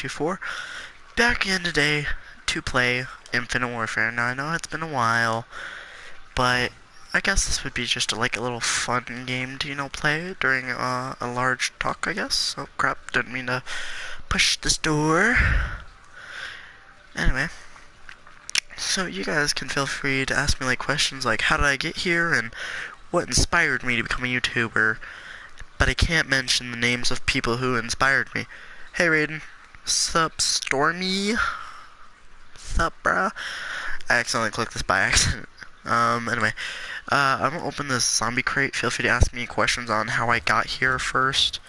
J24, back in today to play Infinite Warfare. Now I know it's been a while, but I guess this would be just a little fun game to, play during a large talk, I guess. Oh crap, didn't mean to push this door. Anyway, so you guys can feel free to ask me questions like how did I get here and what inspired me to become a YouTuber, but I can't mention the names of people who inspired me. Hey Raiden, sup Stormy, sup bruh. I accidentally clicked this by accident. Anyway, I'm gonna open this zombie crate. Feel free to ask me questions on how I got here first,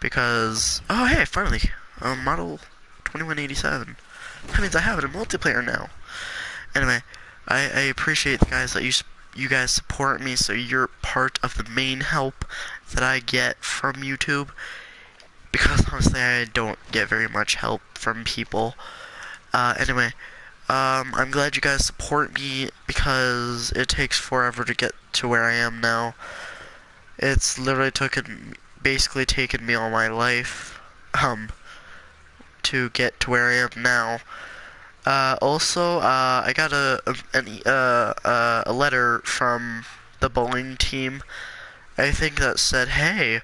because, oh hey, finally, model 2187. That means I have it in multiplayer now. Anyway, I appreciate the guys that you guys support me, so you're part of the main help that I get from YouTube, because honestly I don't get very much help from people. Anyway, I'm glad you guys support me, because it takes forever to get to where I am now. It's literally basically taken me all my life, to get to where I am now. Also, I got a letter from the bowling team, I think, that said, hey,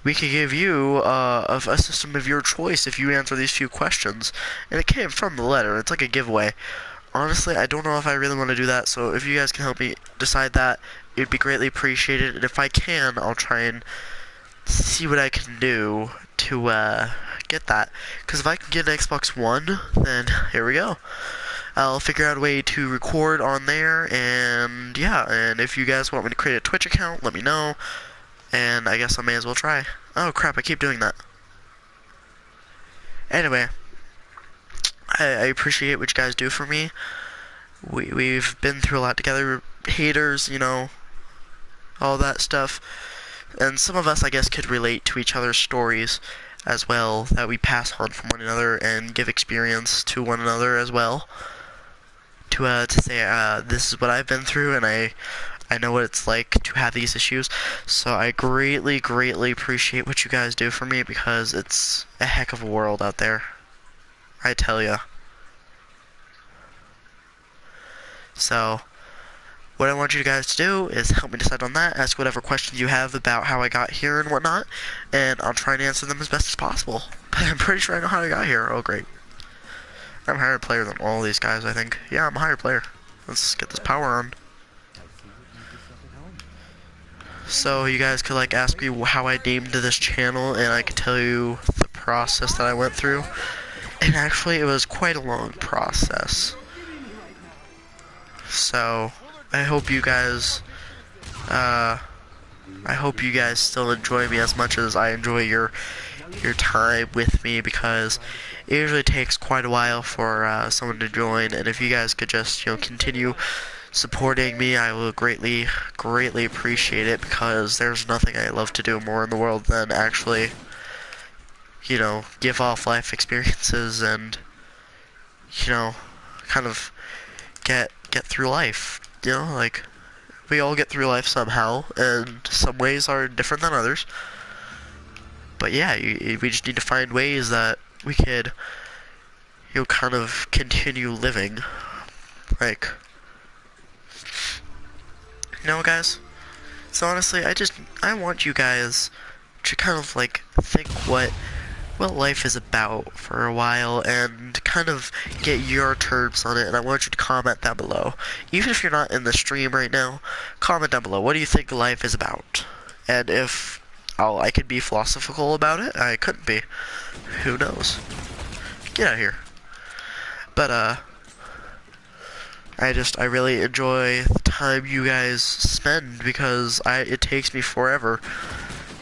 we could give you a system of your choice if you answer these few questions. And it came from the letter. It's like a giveaway. Honestly, I don't know if I really want to do that, so if you guys can help me decide that, it'd be greatly appreciated. And if I can, I'll try and see what I can do to get that. Because if I can get an Xbox One, then here we go. I'll figure out a way to record on there, and yeah, and if you guys want me to create a Twitch account, let me know, and I guess I may as well try. Oh crap, I keep doing that. Anyway, I appreciate what you guys do for me. We've been through a lot together, haters, all that stuff, and some of us, I guess, could relate to each other's stories as well, that we pass on from one another and give experience to one another as well. To say, this is what I've been through, and I know what it's like to have these issues. So I greatly, greatly appreciate what you guys do for me, because it's a heck of a world out there, I tell ya. So what I want you guys to do is help me decide on that, ask whatever questions you have about how I got here and whatnot, and I'll try and answer them as best as possible. But I'm pretty sure I know how I got here. Oh great. I'm a higher player than all these guys, I think. Yeah, I'm a higher player. Let's get this power on. So you guys could ask me how I named this channel, and I could tell you the process that I went through. And actually it was quite a long process. So I hope you guys still enjoy me as much as I enjoy your time with me, because it usually takes quite a while for someone to join, and if you guys could just continue supporting me, I will greatly, greatly appreciate it, because there's nothing I love to do more in the world than actually, give off life experiences and, kind of get through life. We all get through life somehow, and some ways are different than others. But yeah, we just need to find ways that we could, kind of continue living. Guys? So honestly, I want you guys to kind of, think what life is about for a while, and kind of get your terms on it, and I want you to comment down below. Even if you're not in the stream right now, comment down below. What do you think life is about? And if I could be philosophical about it, I couldn't be. Who knows? Get out of here. But, I really enjoy the time you guys spend, because it takes me forever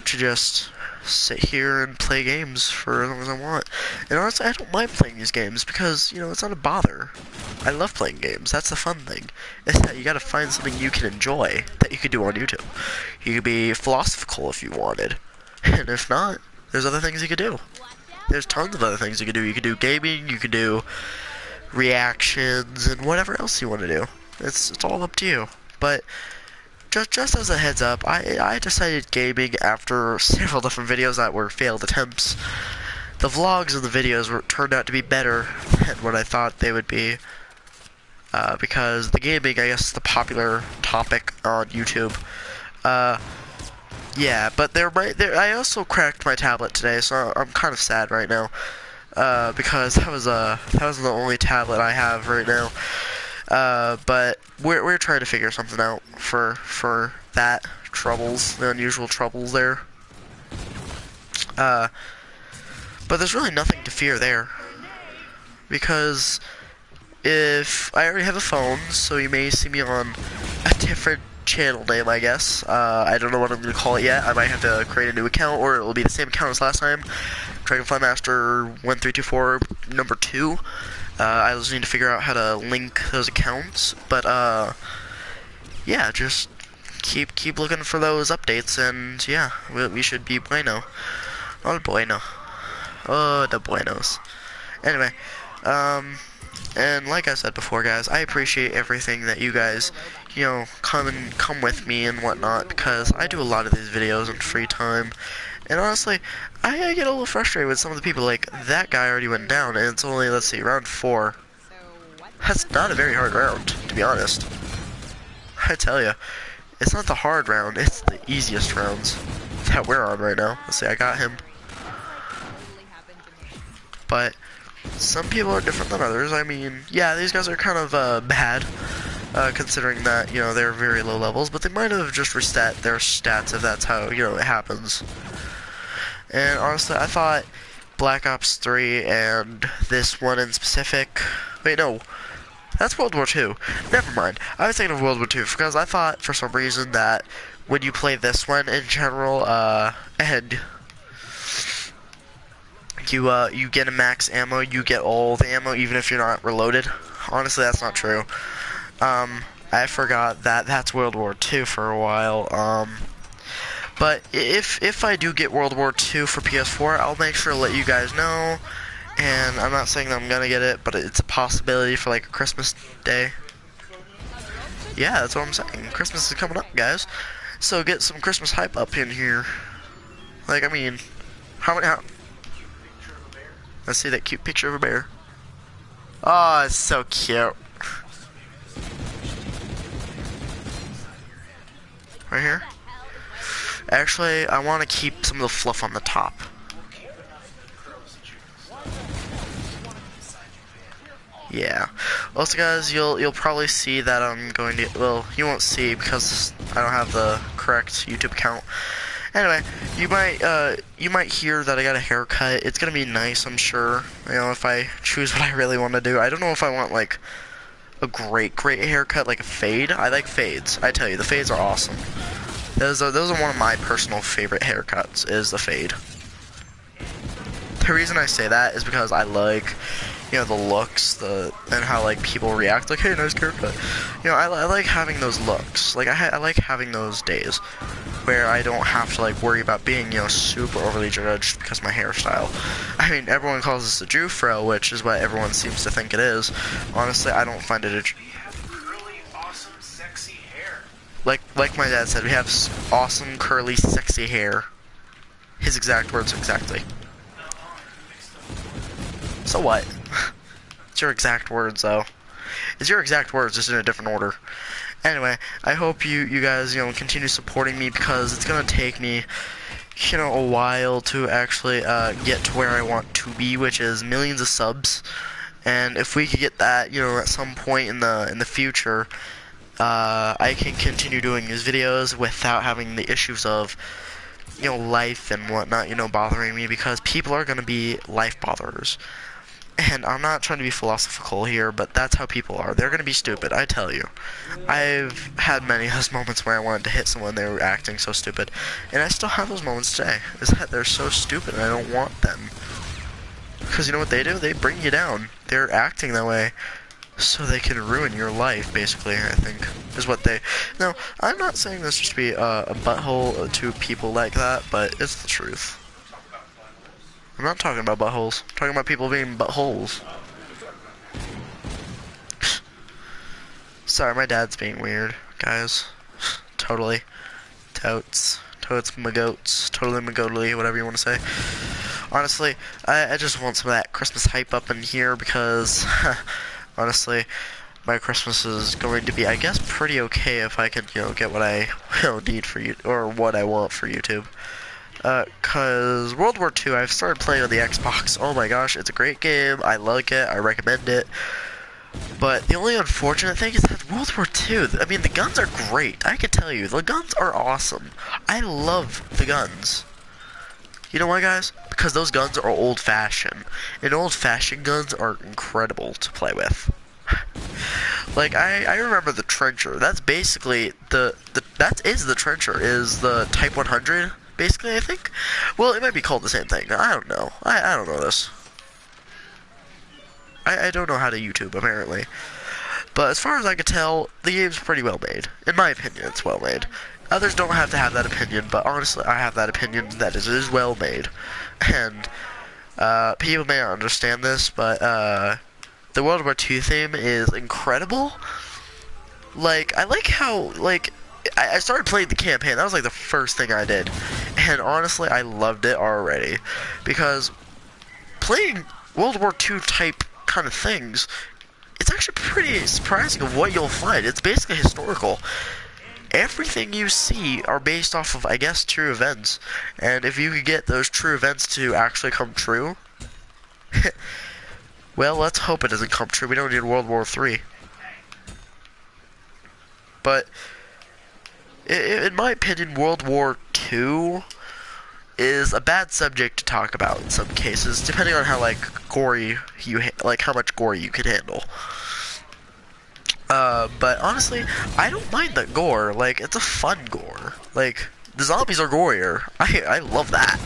to just sit here and play games for as long as I want. And honestly, I don't mind playing these games, because, it's not a bother. I love playing games. That's the fun thing. Is that you gotta find something you can enjoy that you can do on YouTube. You could be philosophical if you wanted. And if not, there's other things you could do. There's tons of other things you could do. You could do gaming, you could do reactions, and whatever else you want to do. It's all up to you. But just as a heads up, I decided gaming after several different videos that were failed attempts the vlogs of the videos turned out to be better than what I thought they would be. Because the gaming, I guess, is the popular topic on YouTube. Yeah, but I also cracked my tablet today, so I'm kind of sad right now. Because that was the only tablet I have right now. But we're trying to figure something out for that troubles, the unusual troubles there. But there's really nothing to fear there, because if I already have a phone, so you may see me on a different channel name, I guess. I don't know what I'm going to call it yet. I might have to create a new account, or it will be the same account as last time. Dragonfly Master 1324 number 2. I just need to figure out how to link those accounts, but yeah, just keep looking for those updates, and yeah, we should be bueno. All bueno. Oh, the buenos. Anyway, and like I said before, guys, I appreciate everything that you guys, you know, come with me and whatnot, because I do a lot of these videos in free time, and honestly, I get a little frustrated with some of the people. Like, that guy already went down, and it's only, let's see, round 4. That's not a very hard round, to be honest. I tell you, it's not the hard round, it's the easiest rounds that we're on right now. Let's see, I got him. But some people are different than others. I mean, yeah, these guys are kind of bad, considering that, you know, they're very low levels, but they might have just reset their stats if that's how, you know, it happens. And honestly, I thought Black Ops 3 and this one in specific, wait, no, that's World War II. Never mind. I was thinking of World War II because I thought for some reason that when you play this one in general, and you get a max ammo, you get all the ammo even if you're not reloaded. Honestly, that's not true. I forgot that that's World War II for a while. But if I do get World War II for PS4, I'll make sure to let you guys know. And I'm not saying that I'm gonna get it, but it's a possibility for like a Christmas day. Yeah, that's what I'm saying. Christmas is coming up, guys. So get some Christmas hype up in here. Like, I mean, how many? Let's see that cute picture of a bear. Oh, it's so cute. Right here. Actually, I want to keep some of the fluff on the top. Yeah. Also, guys, you'll probably see that I'm going to. Well, you won't see because I don't have the correct YouTube account. Anyway, you might hear that I got a haircut. It's gonna be nice, I'm sure. You know, if I choose what I really want to do. I don't know if I want like a great haircut, like a fade. I like fades. I tell you, the fades are awesome. Those are one of my personal favorite haircuts. Is the fade. The reason I say that is because I like, you know, the looks, and how like people react. Like, hey, nice haircut. You know, I like having those looks. Like I like having those days where I don't have to like worry about being, you know, super overly judged because of my hairstyle. I mean, everyone calls this a Jufro, which is what everyone seems to think it is. Honestly, I don't find it really awesome, sexy hair. Like my dad said, we have awesome, curly, sexy hair. His exact words, exactly. So what? It's your exact words, though. It's your exact words, just in a different order. Anyway, I hope you guys, you know, continue supporting me, because it's gonna take me, you know, a while to actually get to where I want to be, which is millions of subs. And if we could get that, you know, at some point in the future, I can continue doing these videos without having the issues of, you know, life and whatnot, you know, bothering me, because people are gonna be life botherers. And I'm not trying to be philosophical here, but that's how people are. They're gonna be stupid, I tell you. I've had many of those moments where I wanted to hit someone, they were acting so stupid. And I still have those moments today, is that they're so stupid and I don't want them. Because you know what they do? They bring you down. They're acting that way so they can ruin your life, basically, I think, is what they... Now, I'm not saying this just to be a butthole to people like that, but it's the truth. I'm not talking about buttholes. I'm talking about people being buttholes. Sorry, my dad's being weird, guys. Totally. Totes. Totes, my goats. Totally, my goatly, whatever you want to say. Honestly, I just want some of that Christmas hype up in here because, honestly, my Christmas is going to be, I guess, pretty okay if I can, get what I need for you, or what I want for YouTube. Cause World War II, I've started playing on the Xbox. Oh my gosh, it's a great game. I like it. I recommend it. But the only unfortunate thing is that World War II, I mean, the guns are great. I can tell you, the guns are awesome. I love the guns. You know why, guys? Because those guns are old-fashioned. And old-fashioned guns are incredible to play with. Like, I remember the Trencher. That's basically that is the Trencher, is the Type 100, basically, I think? Well, it might be called the same thing. I don't know. I don't know this. I don't know how to YouTube, apparently. But as far as I can tell, the game's pretty well made. In my opinion, it's well made. Others don't have to have that opinion, but honestly, I have that opinion that it is well made. And, people may not understand this, but, the World War II theme is incredible. Like, I like how, like, I started playing the campaign. That was, like, the first thing I did. And honestly, I loved it already. Because playing World War II type kind of things, it's actually pretty surprising of what you'll find. It's basically historical. Everything you see are based off of, I guess, true events. And if you could get those true events to actually come true, well, let's hope it doesn't come true. We don't need World War III. But, in my opinion, World War II is a bad subject to talk about in some cases, depending on how, like, gory how much gore you can handle. But honestly, I don't mind the gore. Like, it's a fun gore. Like, the zombies are gorier. I love that.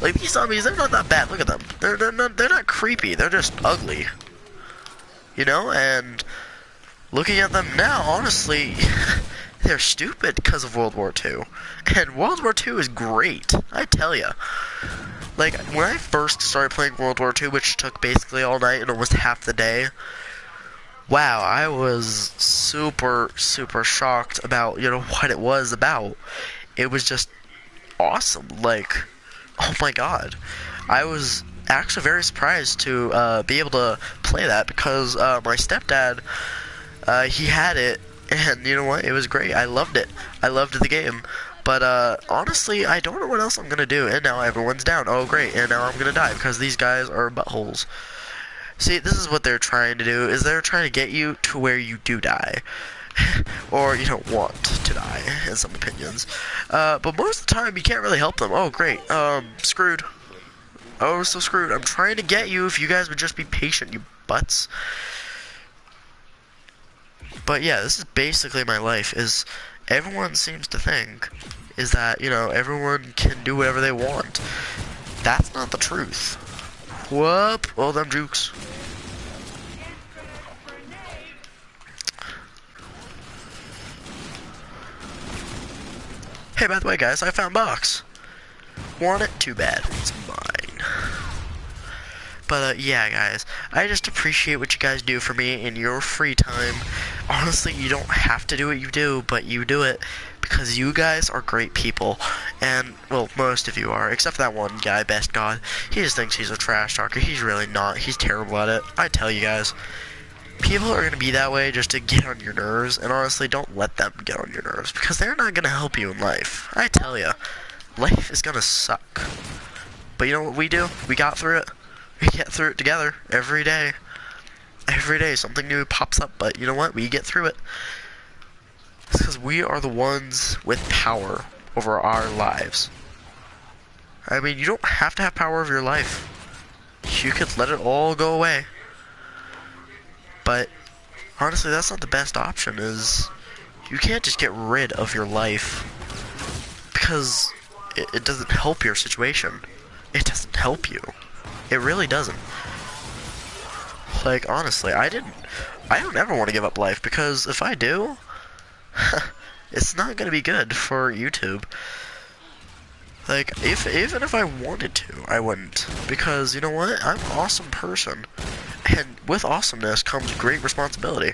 Like, these zombies, they're not that bad. Look at them. They're not creepy. They're just ugly. You know, and looking at them now, honestly, they're stupid because of World War II. And World War II is great, I tell ya. Like, when I first started playing World War II, which took basically all night and almost half the day, wow, I was super, super shocked about, what it was about. It was just awesome. Like, oh my god. I was actually very surprised to be able to play that because my stepdad, he had it, and you know what? It was great. I loved it. I loved the game. But honestly, I don't know what else I'm gonna do. And now everyone's down. Oh great! And now I'm gonna die because these guys are buttholes. See, this is what they're trying to do. Is they're trying to get you to where you do die. Or you don't want to die, in some opinions. But most of the time, you can't really help them. Oh, great. Screwed. Oh, so screwed. I'm trying to get you if you guys would just be patient, you butts. But yeah, this is basically my life, is everyone seems to think is that, everyone can do whatever they want. That's not the truth. Whoop. Oh, them jukes. Hey, by the way, guys, I found box. Want it? Too bad. It's mine. But, yeah, guys, I just appreciate what you guys do for me in your free time. Honestly, you don't have to do what you do, but you do it because you guys are great people. And, well, most of you are, except for that one guy, Best God. He just thinks he's a trash talker. He's really not. He's terrible at it. I tell you guys. People are going to be that way just to get on your nerves, and honestly, don't let them get on your nerves, because they're not going to help you in life. I tell you, life is going to suck. But you know what we do? We got through it. We get through it together, every day. Every day, something new pops up, but you know what? We get through it. It's because we are the ones with power over our lives. I mean, you don't have to have power over your life. You could let it all go away. But honestly, that's not the best option, is you can't just get rid of your life because it doesn't help your situation. It doesn't help you. It really doesn't. Like, honestly, I don't ever want to give up life, because if I do, it's not going to be good for YouTube. Like, even if I wanted to, I wouldn't. Because, you know what? I'm an awesome person. And with awesomeness comes great responsibility.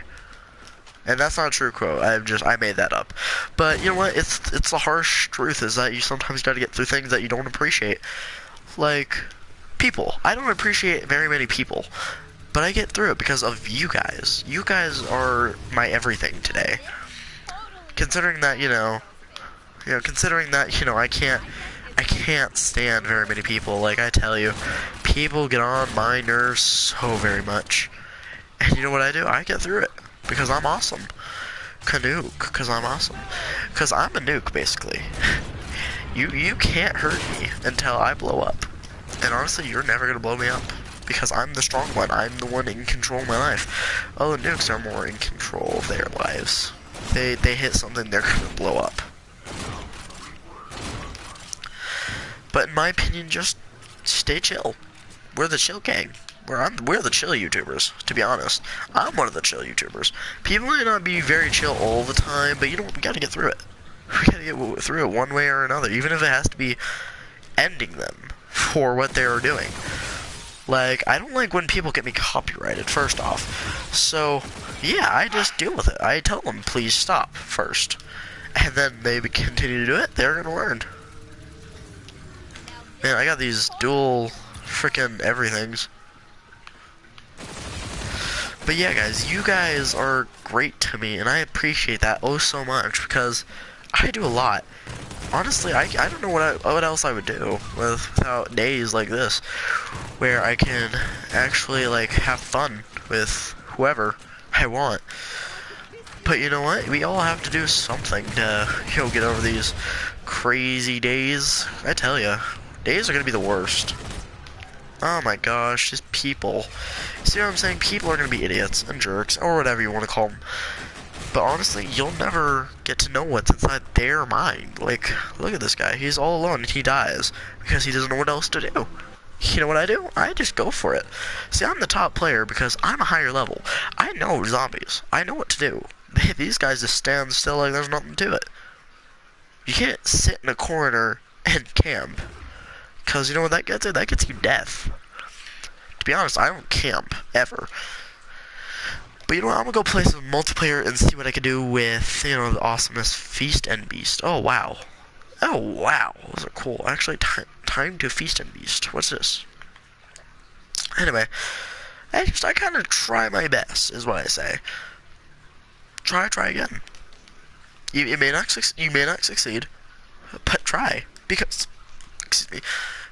And that's not a true quote. I made that up. But, you know what? It's the harsh truth, is that you sometimes gotta get through things that you don't appreciate. Like, People. I don't appreciate very many people, but I get through it because of you guys. You guys are my everything today. Considering that, considering that, I can't stand very many people. Like, I tell you, people get on my nerves so very much. And you know what I do? I get through it because I'm awesome. Canuke, because I'm awesome. Because I'm a nuke, basically. You can't hurt me until I blow up. And honestly, you're never gonna blow me up. Because I'm the strong one. I'm the one in control of my life. Oh, the nukes are more in control of their lives. They hit something, they're gonna blow up. But in my opinion, just stay chill. We're the chill gang. We're the chill YouTubers, to be honest. I'm one of the chill YouTubers. People may not be very chill all the time, but you know what? We gotta get through it. We gotta get through it one way or another, even if it has to be ending them for what they are doing. Like, I don't like when people get me copyrighted, first off. So, yeah, I just deal with it. I tell them, please stop, first. And then they continue to do it, they're gonna learn. Man, I got these dual frickin' everythings. But yeah, guys, you guys are great to me, and I appreciate that oh so much, because I do a lot. Honestly, I don't know what else I would do without days like this, where I can actually, like, have fun with whoever I want. But you know what? We all have to do something to, get over these crazy days. I tell ya, days are gonna be the worst. Oh my gosh, just people. See what I'm saying? People are gonna be idiots and jerks, or whatever you want to call them. But honestly, you'll never get to know what's inside their mind. Like, look at this guy. He's all alone and he dies because he doesn't know what else to do. You know what I do? I just go for it. See, I'm the top player because I'm a higher level. I know zombies. I know what to do. These guys just stand still like there's nothing to it. You can't sit in a corner and camp. Because you know what that gets you? That gets you death. To be honest, I don't camp, ever. But you know what? I'm gonna go play some multiplayer and see what I can do with, the awesomeness Feast and Beast. Oh, wow. Oh, wow. Those are cool. Actually, time to Feast and Beast. What's this? Anyway, I kind of try my best, is what I say. Try again. You may not succeed, but try. Because, excuse me,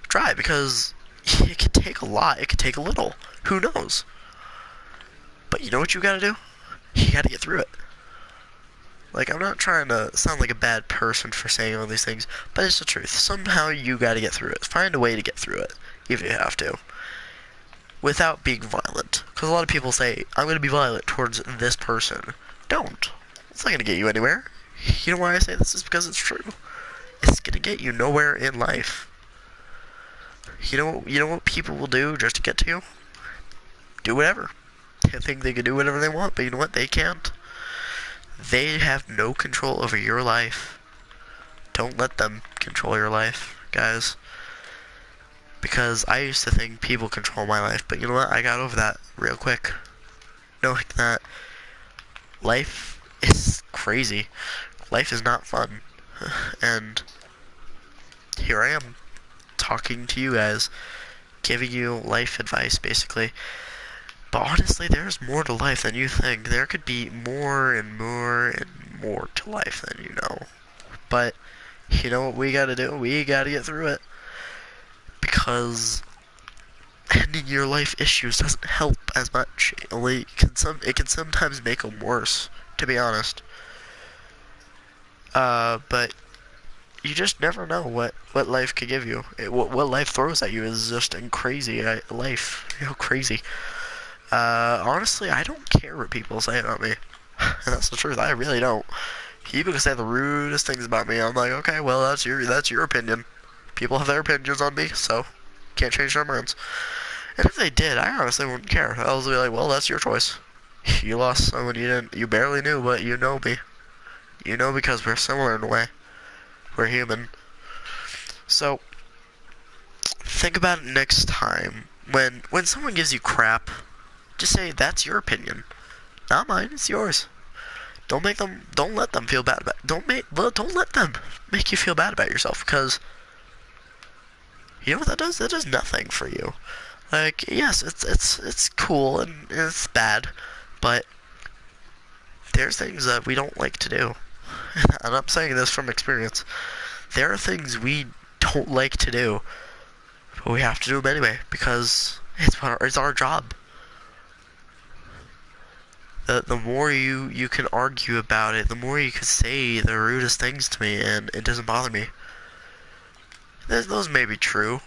try, because it could take a lot, it could take a little. Who knows? But you know what you gotta do? You gotta get through it. Like, I'm not trying to sound like a bad person for saying all these things, but it's the truth. Somehow you gotta get through it. Find a way to get through it, even if you have to. Without being violent. Because a lot of people say, I'm gonna be violent towards this person. Don't. It's not gonna get you anywhere. You know why I say this? Is because it's true. It's gonna get you nowhere in life. You know what people will do just to get to you? Do whatever. They think they can do whatever they want, but you know what? They can't. They have no control over your life. Don't let them control your life, guys. Because I used to think people control my life, but you know what? I got over that real quick. Knowing that life is crazy. Life is not fun. And here I am, talking to you guys, giving you life advice, basically. But honestly, there's more to life than you think. There could be more and more and more to life than you know. But, you know what we gotta do? We gotta get through it. Because ending your life issues doesn't help as much. It can sometimes make them worse, to be honest. But you just never know what life could give you. What life throws at you is just crazy. Life, crazy. Honestly, I don't care what people say about me. And that's the truth. I really don't. People can say the rudest things about me. I'm like, okay, well, that's your opinion. People have their opinions on me, so can't change their minds. And if they did, I honestly wouldn't care. I was be like, well, that's your choice. You lost someone you barely knew, but you know me. You know, because we're similar in a way. We're human. So, think about it next time. When someone gives you crap, just say, that's your opinion. Not mine, it's yours. Don't let them feel bad about it. Don't let them make you feel bad about yourself, because You know what that does? That does nothing for you. Like, yes, it's cool and it's bad, but there's things that we don't like to do. And I'm saying this from experience. There are things we don't like to do, but we have to do them anyway because it's our job. The more you can argue about it, the more you can say the rudest things to me, and it doesn't bother me. Those may be true,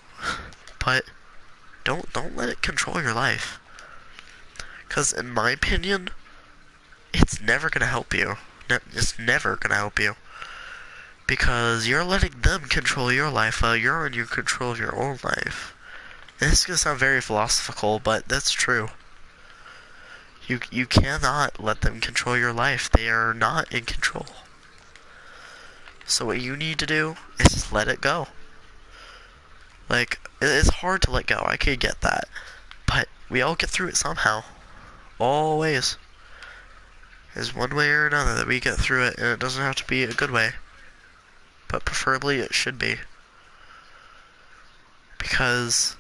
but don't let it control your life. Because in my opinion, it's never gonna help you. It's never gonna help you. Because you're letting them control your life while you're in control of your own life. And this is gonna sound very philosophical, but that's true. You cannot let them control your life. They are not in control. So what you need to do is just let it go. Like, it's hard to let go, I could get that. But we all get through it somehow. Always. There's one way or another that we get through it, and it doesn't have to be a good way. But preferably it should be. Because,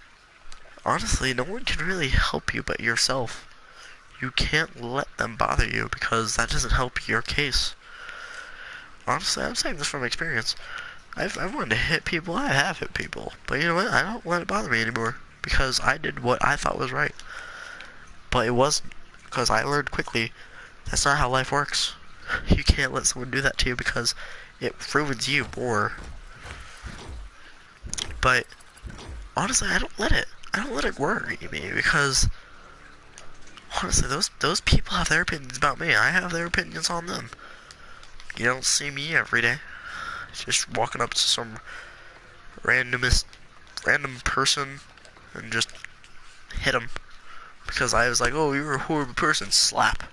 honestly, no one can really help you but yourself. You can't let them bother you, because that doesn't help your case. Honestly, I'm saying this from experience. I've wanted to hit people, I have hit people. But you know what, I don't let it bother me anymore. Because I did what I thought was right. But it wasn't. Because I learned quickly, that's not how life works. You can't let someone do that to you because it ruins you more. But, honestly, I don't let it worry me because, honestly, those people have their opinions about me. I have their opinions on them. You don't see me every day just walking up to some random person and just hit them because I was like, oh, you're a horrible person, slap.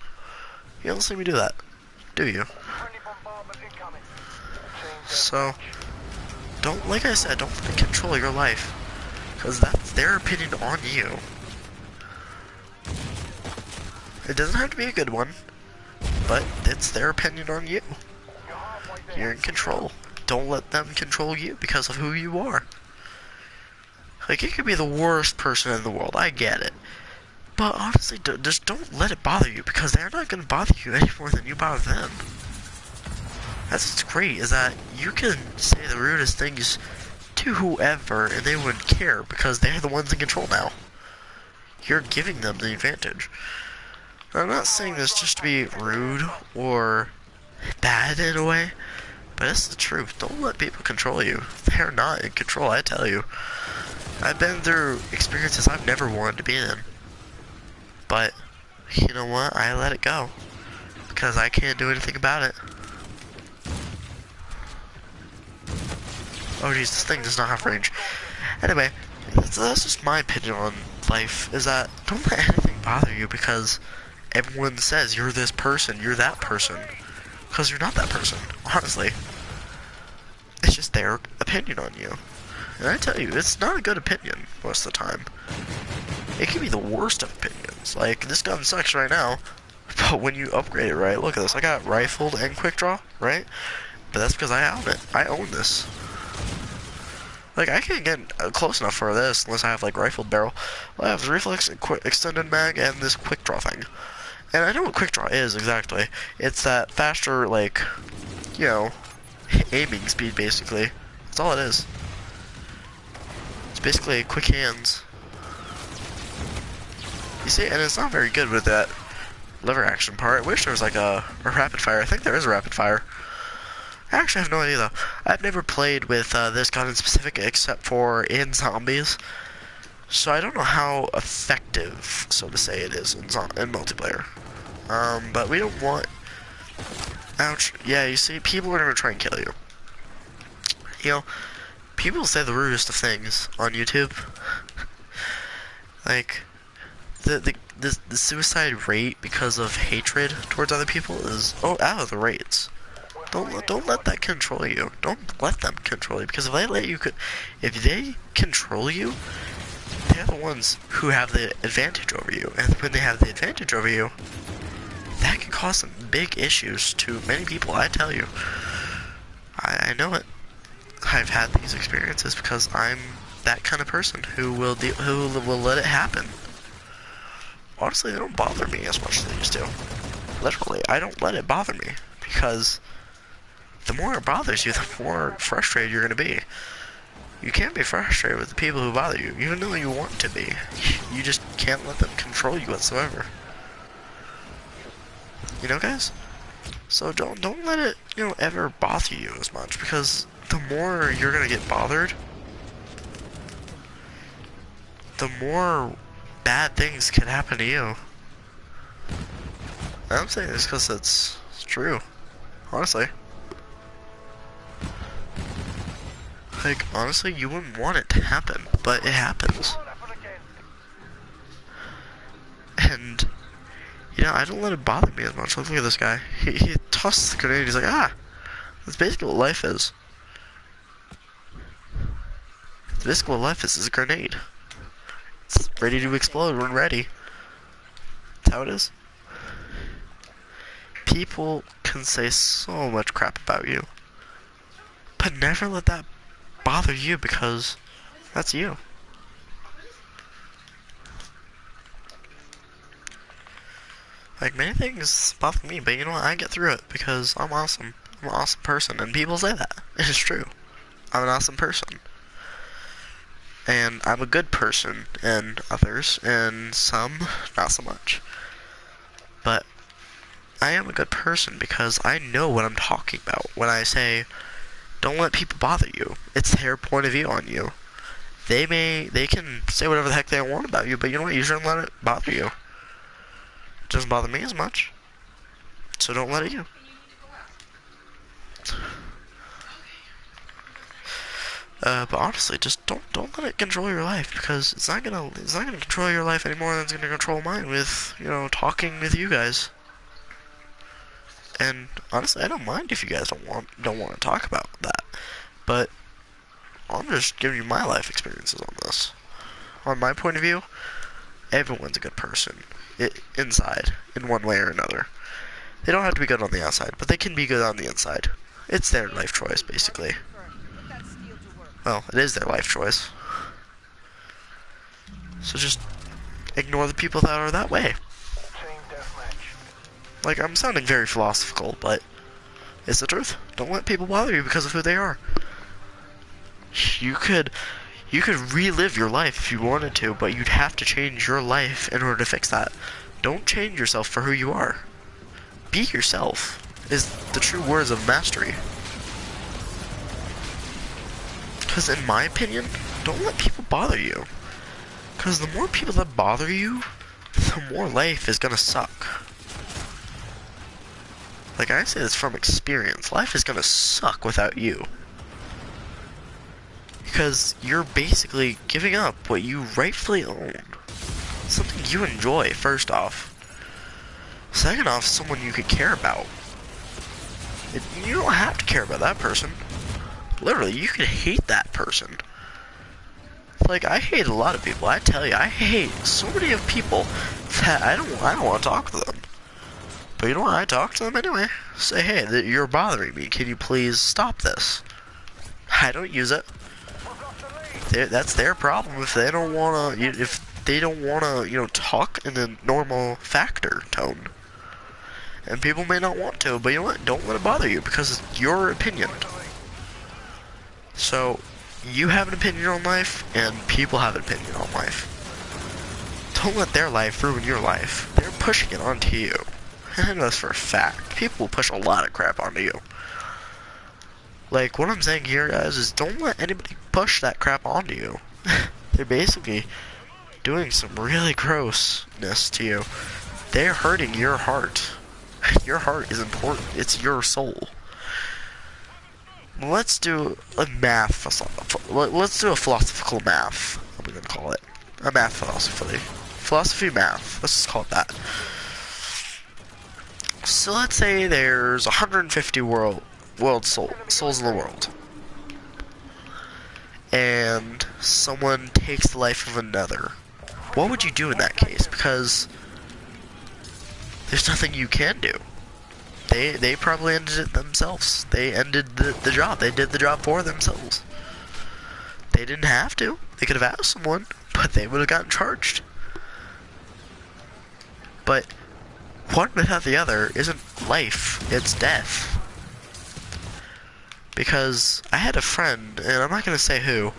You don't see me do that, do you? So, like I said, don't let it control your life, because that's their opinion on you. It doesn't have to be a good one, but it's their opinion on you. You're in control. Don't let them control you because of who you are. Like, you could be the worst person in the world, I get it. But honestly, just don't let it bother you, because they're not going to bother you any more than you bother them. That's what's great, is that you can say the rudest things to whoever, and they wouldn't care, because they're the ones in control now. You're giving them the advantage. I'm not saying this just to be rude or bad in a way, but it's the truth. Don't let people control you. They're not in control, I tell you. I've been through experiences I've never wanted to be in. But, you know what? I let it go. Because I can't do anything about it. Oh geez, this thing does not have range. Anyway, that's just my opinion on life, is that don't let anything bother you because everyone says you're this person, you're that person. Because you're not that person, honestly. It's just their opinion on you. And I tell you, it's not a good opinion most of the time. It can be the worst of opinions. Like, this gun sucks right now, but when you upgrade it, right, look at this. I got rifled and quick draw, right? But that's because I own it. I own this. Like, I can't get close enough for this unless I have, like, rifled barrel. Well, I have reflex, extended mag, and this quick draw thing. And I know what quick draw is, exactly. It's that faster, like, you know, aiming speed, basically. That's all it is. It's basically quick hands. You see, and it's not very good with that lever action part. I wish there was, like, a rapid fire. I think there is a rapid fire. I actually have no idea, though. I've never played with this gun in specific except for in zombies. So I don't know how effective, so to say, it is in multiplayer. But we don't want... Ouch. Yeah, you see, people are going to try and kill you. You know, people say the rudest of things on YouTube. Like, the suicide rate because of hatred towards other people is out of the rates. Don't let that control you. Don't let them control you, because if they control you, they're the ones who have the advantage over you, and when they have the advantage over you, that can cause some big issues to many people. I tell you, I know it. I've had these experiences because I'm that kind of person who will let it happen. Honestly, they don't bother me as much as they used to. Literally, I don't let it bother me, because the more it bothers you, the more frustrated you're gonna be. You can't be frustrated with the people who bother you, even though you want to be. You just can't let them control you whatsoever. You know, guys? So don't let it, ever bother you as much, because the more you're gonna get bothered, the more bad things can happen to you. I'm saying this because it's true, honestly. Like, honestly, you wouldn't want it to happen, but it happens. And, I don't let it bother me as much. Look at this guy. He tossed the grenade, he's like, ah! That's basically what life is. That's basically what life is a grenade. It's ready to explode when ready. That's how it is. People can say so much crap about you, but never let that bother you, because that's you. Like, many things bother me, but you know what? I get through it because I'm awesome. I'm an awesome person, and people say that. It's true. I'm an awesome person. And I'm a good person in others, and some, not so much. But I am a good person because I know what I'm talking about when I say, don't let people bother you. It's their point of view on you. They can say whatever the heck they want about you, but you know what? You shouldn't let it bother you. It doesn't bother me as much. So don't let it you. But honestly, just don't let it control your life, because it's not gonna control your life any more than it's gonna control mine with, talking with you guys. And honestly, I don't mind if you guys don't want to talk about that. But I'm just giving you my life experiences on this. On my point of view, everyone's a good person inside, in one way or another. They don't have to be good on the outside, but they can be good on the inside. It's their life choice, basically. Well, it is their life choice. So just ignore the people that are that way. Like, I'm sounding very philosophical, but it's the truth. Don't let people bother you because of who they are. You could relive your life if you wanted to, but you'd have to change your life in order to fix that. Don't change yourself for who you are. Be yourself is the true words of mastery. Because in my opinion, don't let people bother you. Because the more people that bother you, the more life is gonna suck. Like, I say this from experience. Life is gonna suck without you. Because you're basically giving up what you rightfully own. Something you enjoy, first off. Second off, someone you could care about. You don't have to care about that person. Literally, you could hate that person. Like, I hate a lot of people. I tell you, I hate so many of people that I don't want to talk to them. But you know what? I talk to them anyway. Say, hey, you're bothering me. Can you please stop this? I don't use it. That's their problem if they don't want to, talk in a normal factor tone. And people may not want to, but you know what? Don't let it bother you, because it's your opinion. So, you have an opinion on life, and people have an opinion on life. Don't let their life ruin your life. They're pushing it onto you. I know this for a fact. People will push a lot of crap onto you. Like, what I'm saying here, guys, is don't let anybody push that crap onto you. They're basically doing some really grossness to you. They're hurting your heart. Your heart is important. It's your soul. Let's do a let's do a philosophical math. What are we gonna call it? A math philosophy. Philosophy math. Let's just call it that. So let's say there's 150 souls in the world. And someone takes the life of another. What would you do in that case? Because there's nothing you can do. They probably ended it themselves. They ended the job. They did the job for themselves. They didn't have to. They could have asked someone, but they would have gotten charged. But one without the other isn't life, it's death. Because I had a friend, and I'm not going to say who,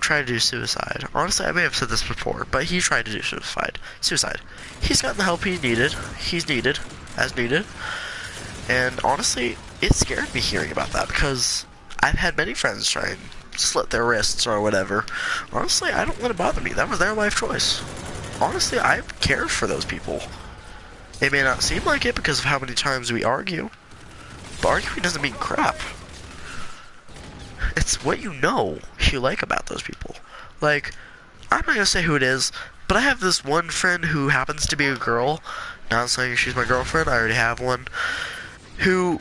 try to do suicide. Honestly, I may have said this before, but he tried to do suicide. He's gotten the help he needed. He's needed, as needed. And honestly, it scared me hearing about that because I've had many friends try and slit their wrists or whatever. Honestly, I don't let it bother me. That was their life choice. Honestly, I care for those people. It may not seem like it because of how many times we argue, but arguing doesn't mean crap. It's what you like about those people. Like, I'm not gonna say who it is, but I have this one friend who happens to be a girl. Not saying she's my girlfriend, I already have one. Who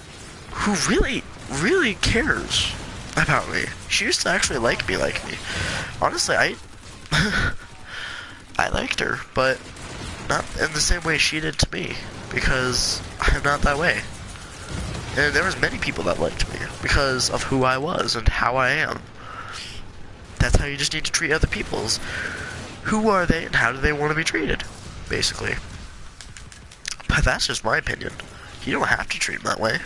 really, really cares about me. She used to actually like me. Honestly, I liked her, but not in the same way she did to me, because I'm not that way. And there was many people that liked me because of who I was and how I am. That's how you just need to treat other people's. Who are they and how do they want to be treated, basically. But that's just my opinion. You don't have to treat them that way.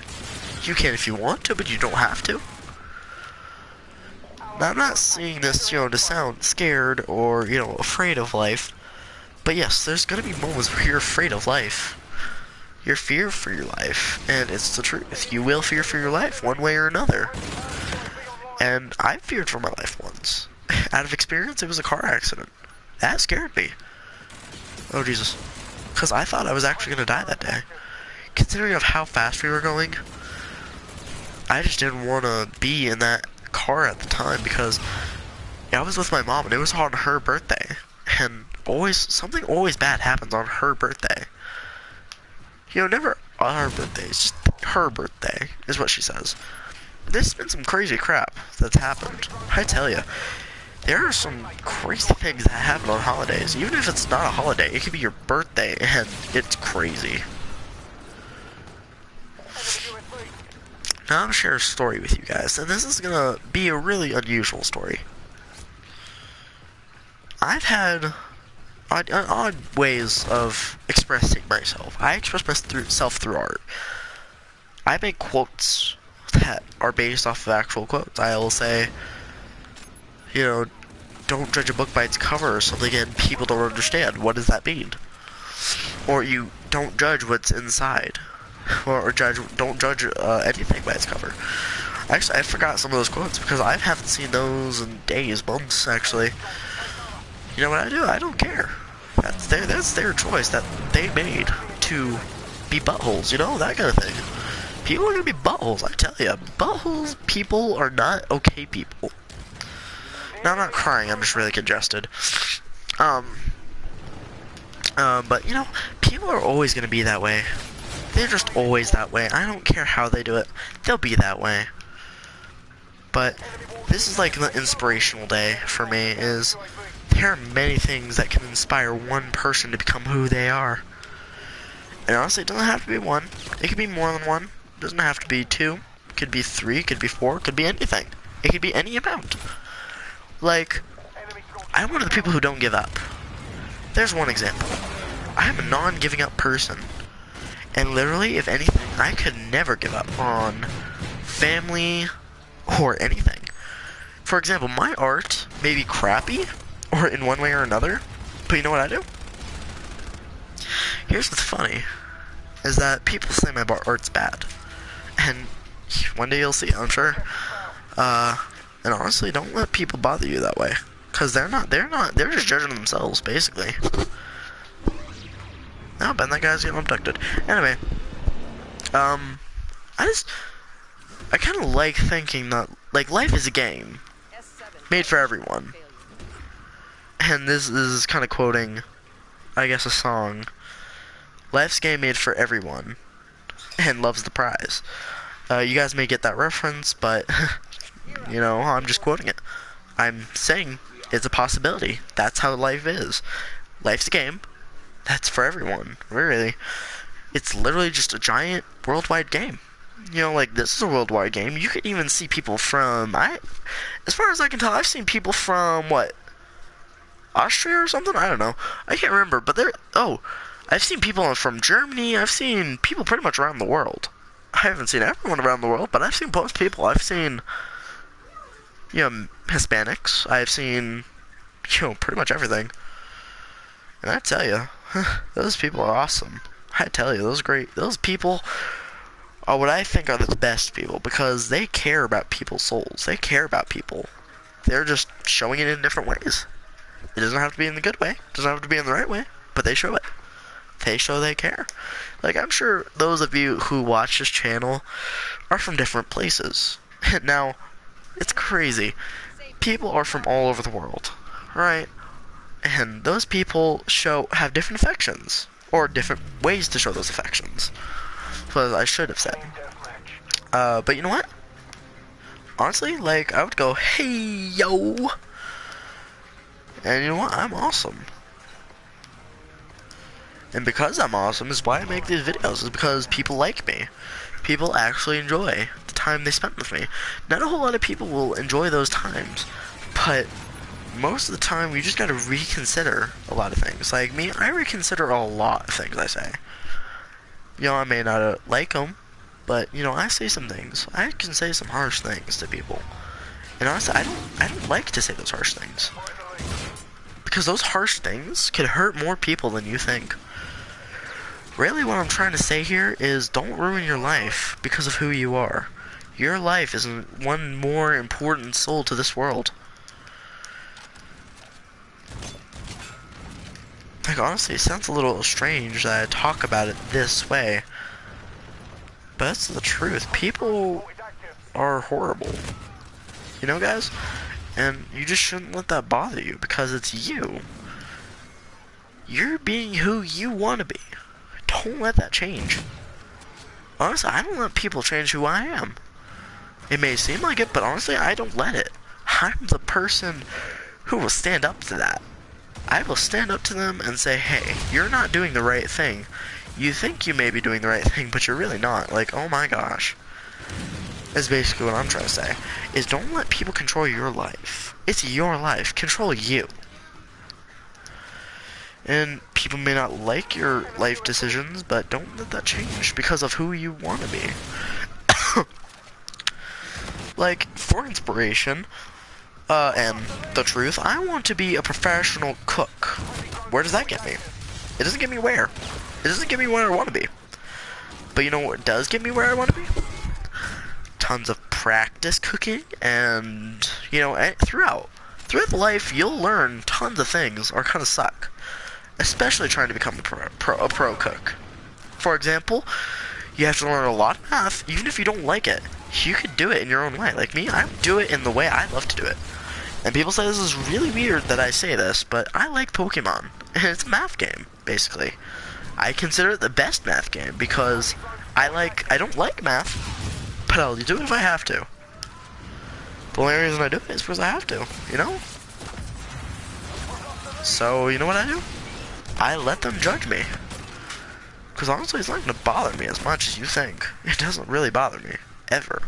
You can if you want to, but you don't have to. Now, I'm not saying this, to sound scared or, afraid of life. But yes, there's gonna be moments where you're afraid of life. You're fear for your life, and it's the truth. You will fear for your life, one way or another. And I feared for my life once. Out of experience, it was a car accident. That scared me. Oh, Jesus. Because I thought I was actually going to die that day. Considering of how fast we were going, I just didn't want to be in that car at the time because I was with my mom, and it was on her birthday. And something always bad happens on her birthday. Never on our birthday, it's just her birthday, is what she says. There's been some crazy crap that's happened. I tell you, there are some crazy things that happen on holidays. Even if it's not a holiday, it could be your birthday, and it's crazy. Now I'm gonna share a story with you guys, and this is gonna be a really unusual story. I've had odd ways of expressing myself. I express myself through art. I make quotes that are based off of actual quotes. I will say, don't judge a book by its cover or something, and people don't understand. What does that mean? Or you don't judge what's inside. Or don't judge anything by its cover. Actually, I forgot some of those quotes because I haven't seen those in days, months, actually. You know what I do? I don't care. That's their choice that they made to be buttholes, that kind of thing. People are gonna be buttholes, I tell you. Buttholes people are not okay people. Now, I'm not crying, I'm just really congested. But, people are always gonna be that way. They're just always that way. I don't care how they do it. They'll be that way. But this is like the inspirational day for me, is there are many things that can inspire one person to become who they are. And honestly, it doesn't have to be one. It could be more than one. It doesn't have to be two. It could be three. It could be four. It could be anything. It could be any amount. Like, I'm one of the people who don't give up. There's one example. I am a non-giving up person. And literally, if anything, I could never give up on family or anything. For example, my art may be crappy, or in one way or another, but you know what I do? Here's what's funny, is that people say my art's bad. And one day you'll see, I'm sure. And honestly, don't let people bother you that way. Because they're just judging themselves, basically. Oh, Ben, that guy's getting abducted. Anyway, I kind of like thinking that, life is a game made for everyone. And this is kind of quoting, I guess, a song. Life's game made for everyone, and love's the prize. You guys may get that reference, but, I'm just quoting it. I'm saying it's a possibility. That's how life is. Life's a game. That's for everyone, really. It's literally just a giant worldwide game. This is a worldwide game. You can even see people from, as far as I can tell, I've seen people from, Austria or something. I don't know. I can't remember. But they're I've seen people from Germany. I've seen people pretty much around the world. I haven't seen everyone around the world, but I've seen most people. I've seen, Hispanics. I've seen, pretty much everything. And I tell you, those people are awesome. I tell you, those people are what I think are the best people because they care about people's souls. They care about people. They're just showing it in different ways. It doesn't have to be in the good way. It doesn't have to be in the right way, but they show it. They show they care. Like, I'm sure those of you who watch this channel are from different places. Now, it's crazy. People are from all over the world, right? And those people have different affections, or different ways to show those affections. But I should have said. But you know what? Honestly, like, I would go, hey, yo! And you know what? I'm awesome. And because I'm awesome is why I make these videos, is because people like me. People actually enjoy the time they spend with me. Not a whole lot of people will enjoy those times, but most of the time you just gotta reconsider a lot of things. Like me, I reconsider a lot of things I say. I may not like them, but I say some things. I can say some harsh things to people. And honestly, I don't like to say those harsh things. Because those harsh things can hurt more people than you think. Really, what I'm trying to say here is don't ruin your life because of who you are. Your life is one more important soul to this world. Like, honestly, it sounds a little strange that I talk about it this way. But that's the truth. People are horrible. Guys? And you just shouldn't let that bother you because it's you. You're being who you want to be. Don't let that change. Honestly, I don't let people change who I am. It may seem like it, but honestly, I don't let it. I'm the person who will stand up to that. I will stand up to them and say, hey, you're not doing the right thing. You think you may be doing the right thing, but you're really not. Like, oh my gosh. That's basically what I'm trying to say. Is don't let people control your life. It's your life. Control you. And people may not like your life decisions, but don't let that change because of who you want to be. Like, for inspiration, and the truth, I want to be a professional cook. Where does that get me? It doesn't get me where. It doesn't get me where I want to be. But you know what does get me where I want to be? Tons of practice cooking, and, throughout life, you'll learn tons of things are kind of suck. Especially trying to become a pro cook. For example, you have to learn a lot of math, even if you don't like it. You could do it in your own way. Like me, I do it in the way I love to do it. And people say this is really weird that I say this, but I like Pokemon. And it's a math game, basically. I consider it the best math game because I don't like math, but I'll do it if I have to. The only reason I do it is because I have to, So, you know what I do? I let them judge me. Because honestly, it's not going to bother me as much as you think. It doesn't really bother me. Ever.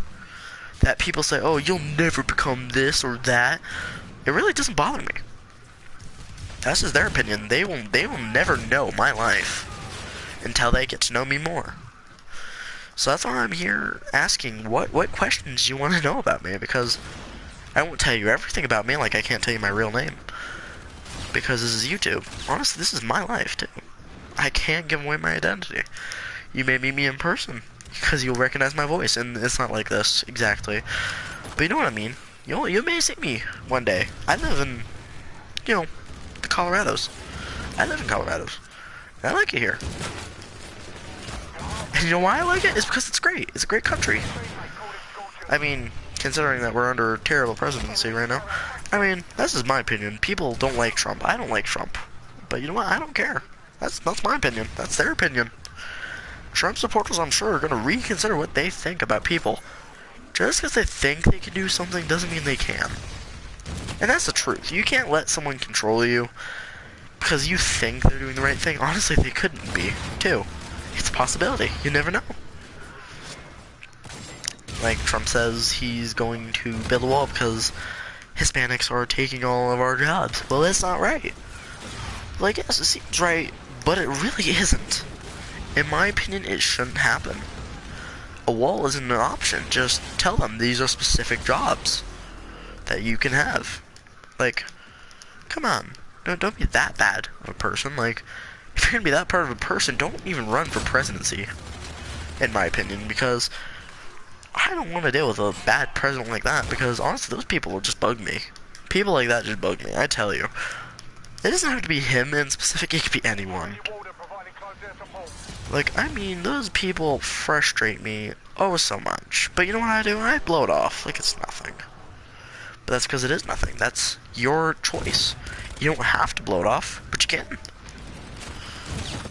That people say, oh, you'll never become this or that. It really doesn't bother me. That's just their opinion. They will never know my life until they get to know me more. So that's why I'm here asking what questions you want to know about me, because I won't tell you everything about me like I can't tell you my real name. Because this is YouTube. Honestly, this is my life, too. I can't give away my identity. You may meet me in person, because you'll recognize my voice, and it's not like this, exactly. But you know what I mean. You may see me one day. I live in, the Colorados. I live in Colorados. And I like it here. And you know why I like it? It's because it's great. It's a great country. I mean, considering that we're under a terrible presidency right now. I mean, this is my opinion. People don't like Trump. I don't like Trump. But you know what? I don't care. That's my opinion. That's their opinion. Trump supporters, I'm sure, are going to reconsider what they think about people. Just because they think they can do something doesn't mean they can. And that's the truth. You can't let someone control you because you think they're doing the right thing. Honestly, they couldn't be, too. It's a possibility. You never know. Like Trump says he's going to build a wall because Hispanics are taking all of our jobs. Well, that's not right. Like, yes, it seems right, but it really isn't. In my opinion, it shouldn't happen. A wall isn't an option. Just tell them these are specific jobs that you can have. Like, come on. Don't be that bad of a person. Like, if you're gonna be that part of a person, don't even run for presidency. In my opinion, because I don't want to deal with a bad president like that, because honestly, those people will just bug me. People like that just bug me, I tell you. It doesn't have to be him in specific, it could be anyone. Like, I mean, those people frustrate me oh so much. But you know what I do? I blow it off like it's nothing. But that's because it is nothing. That's your choice. You don't have to blow it off, but you can.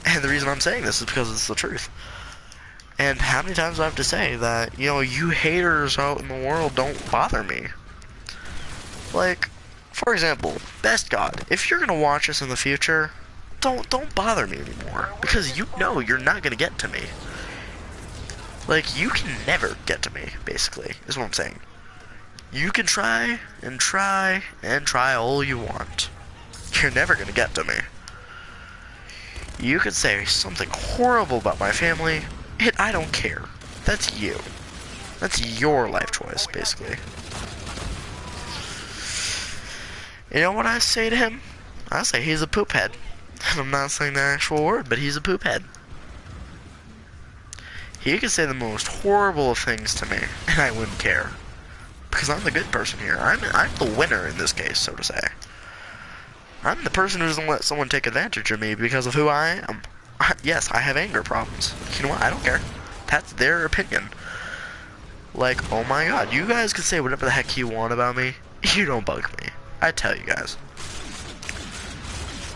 And the reason I'm saying this is because it's the truth. And how many times do I have to say that, you know, you haters out in the world don't bother me? Like, for example, Best God, if you're gonna watch us in the future, don't bother me anymore. Because you know you're not gonna get to me. Like, you can never get to me, basically, is what I'm saying. You can try, and try, and try all you want. You're never gonna get to me. You could say something horrible about my family, I don't care. That's you. That's your life choice, basically. You know what I say to him? I say he's a poop head. And I'm not saying the actual word, but he's a poop head. He could say the most horrible of things to me, and I wouldn't care. Because I'm the good person here. I'm the winner in this case, so to say. I'm the person who doesn't let someone take advantage of me because of who I am. Yes, I have anger problems. You know what? I don't care. That's their opinion. Like, oh my god, you guys can say whatever the heck you want about me. You don't bug me. I tell you guys.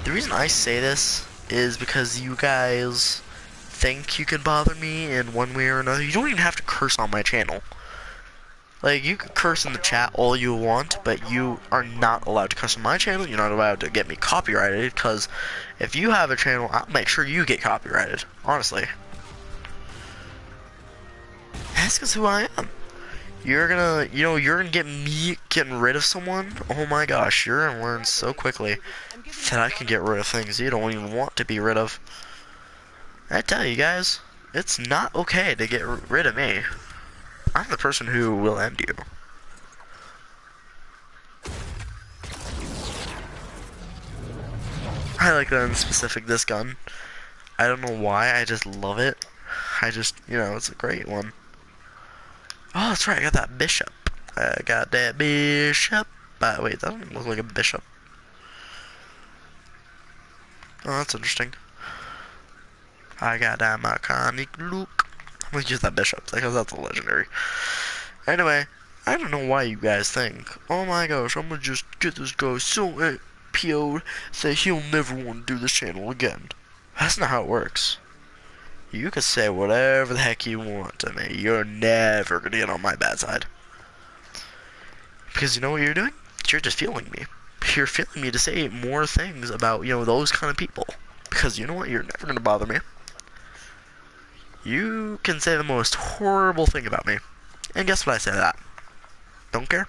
The reason I say this is because you guys think you can bother me in one way or another. You don't even have to curse on my channel. Like, you can curse in the chat all you want, but you are not allowed to curse on my channel. You're not allowed to get me copyrighted, because if you have a channel, I'll make sure you get copyrighted. Honestly. That's because who I am. You're gonna get me getting rid of someone? Oh my gosh, you're gonna learn so quickly that I can get rid of things you don't even want to be rid of. I tell you guys, it's not okay to get rid of me. I'm the person who will end you. I like that in specific, this gun. I don't know why, I just love it. I just, you know, it's a great one. Oh, that's right, I got that bishop. I got that bishop. Wait, that doesn't look like a bishop. Oh, that's interesting. I got that Mechanic Luke. I'm gonna use that bishop, because that's a legendary. Anyway, I don't know why you guys think, oh my gosh, I'm gonna just get this guy so PO'd that he'll never want to do this channel again. That's not how it works. You can say whatever the heck you want to me. You're never gonna get on my bad side. Because you know what you're doing? You're just fueling me. You're fueling me to say more things about, you know, those kind of people. Because you know what? You're never gonna bother me. You can say the most horrible thing about me. And guess what I say to that? Don't care.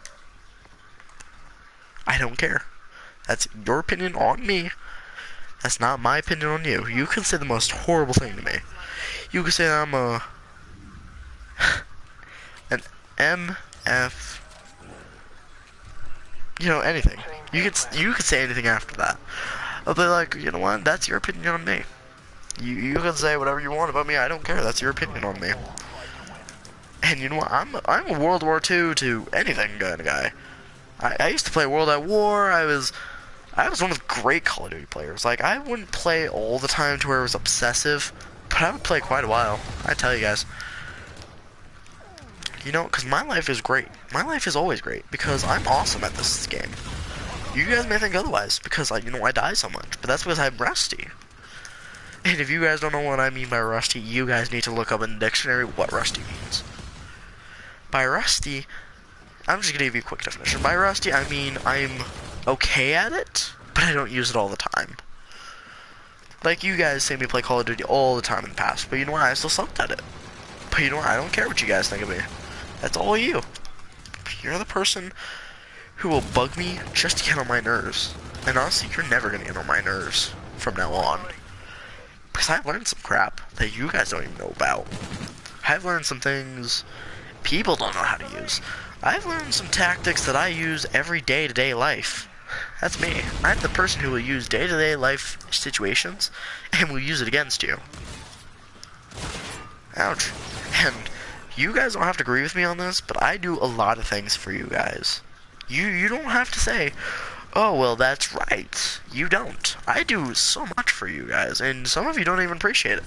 I don't care. That's your opinion on me. That's not my opinion on you. You can say the most horrible thing to me. You can say I'm an MF. You know, anything. You could say anything after that. I'll be like, you know what? That's your opinion on me. You can say whatever you want about me. I don't care. That's your opinion on me. And you know what? I'm a World War II to anything kind of guy. I used to play World at War. I was one of the great Call of Duty players. Like, I wouldn't play all the time to where it was obsessive, but I would play quite a while. I tell you guys. You know, because my life is great. My life is always great because I'm awesome at this game. You guys may think otherwise because, like, you know, I die so much, but that's because I'm rusty. And if you guys don't know what I mean by rusty, you guys need to look up in the dictionary what rusty means. By rusty, I'm just gonna give you a quick definition. By rusty, I mean I'm okay at it, but I don't use it all the time. Like, you guys see me play Call of Duty all the time in the past, but you know what? I still sucked at it. But you know what? I don't care what you guys think of me. That's all you. You're the person who will bug me just to get on my nerves. And honestly, you're never gonna get on my nerves from now on. Because I've learned some crap that you guys don't even know about. I've learned some things people don't know how to use. I've learned some tactics that I use every day-to-day life. That's me. I'm the person who will use day-to-day life situations and will use it against you. Ouch. And you guys don't have to agree with me on this, but I do a lot of things for you guys. You don't have to say, oh, well, that's right. You don't. I do so much for you guys, and some of you don't even appreciate it.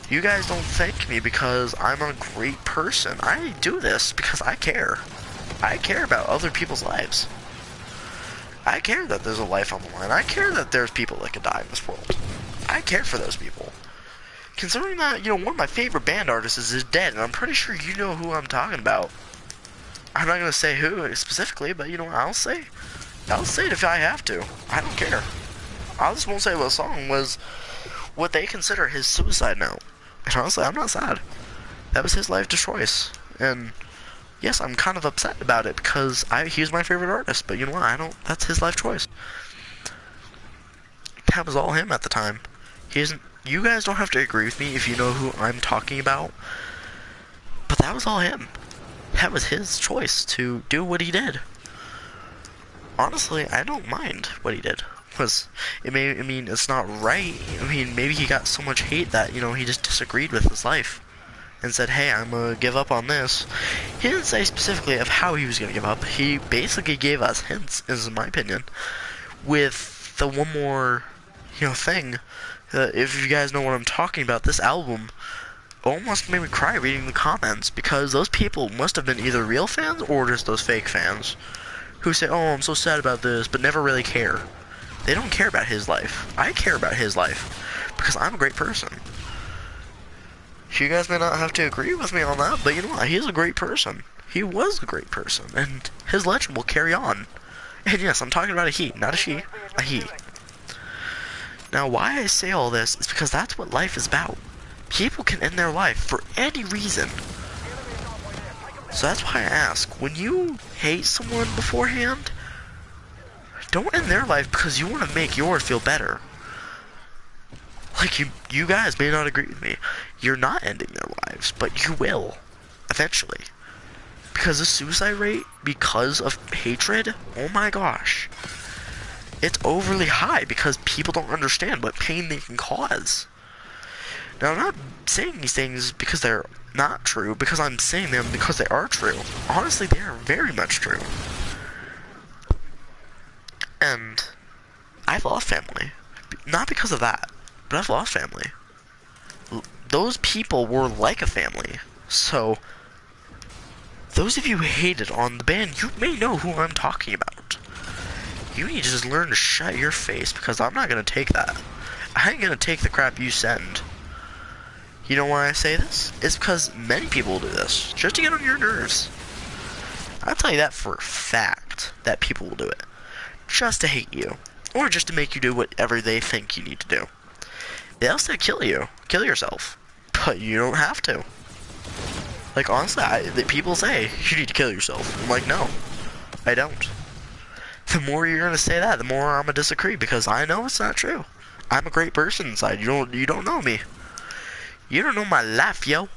You guys don't thank me because I'm a great person. I do this because I care. I care about other people's lives. I care that there's a life on the line. I care that there's people that could die in this world. I care for those people. Considering that, you know, one of my favorite band artists is dead, and I'm pretty sure you know who I'm talking about. I'm not going to say who specifically, but you know what I'll say it if I have to. I don't care. I just won't say what song was what they consider his suicide note. And honestly, I'm not sad. That was his life choice. And yes, I'm kind of upset about it because he's my favorite artist, but you know what? That's his life choice. That was all him at the time. You guys don't have to agree with me if you know who I'm talking about. But that was all him. That was his choice to do what he did. Honestly, I don't mind what he did. It's not right. I mean, maybe he got so much hate that, you know, he just disagreed with his life. And said, hey, I'm gonna give up on this. He didn't say specifically of how he was gonna give up. He basically gave us hints, in my opinion, with the one more, you know, thing. If you guys know what I'm talking about, this album almost made me cry reading the comments because those people must have been either real fans or just those fake fans who say, oh, I'm so sad about this, but never really care. They don't care about his life. I care about his life because I'm a great person. You guys may not have to agree with me on that, but you know what? He's a great person. He was a great person, and his legend will carry on. And yes, I'm talking about a he, not a she, a he. Now, why I say all this is because that's what life is about. People can end their life for any reason. So that's why I ask, when you hate someone beforehand, don't end their life because you want to make yours feel better. Like, you guys may not agree with me. You're not ending their lives, but you will. Eventually. Because the suicide rate, because of hatred, oh my gosh. It's overly high because people don't understand what pain they can cause. Now, I'm not saying these things because they're not true, because I'm saying them because they are true. Honestly, they are very much true. And I've lost family. Not because of that, but I've lost family. Those people were like a family. So, those of you who hated on the band, you may know who I'm talking about. You need to just learn to shut your face, because I'm not going to take that. I ain't going to take the crap you send. You know why I say this? It's because many people will do this, just to get on your nerves. I'll tell you that for a fact, that people will do it. Just to hate you. Or just to make you do whatever they think you need to do. They'll say kill you. Kill yourself. But you don't have to. Like, honestly, people say, you need to kill yourself. I'm like, no. I don't. The more you're gonna say that, the more I'm gonna disagree, because I know it's not true. I'm a great person inside. You don't know me. You don't know my life, yo.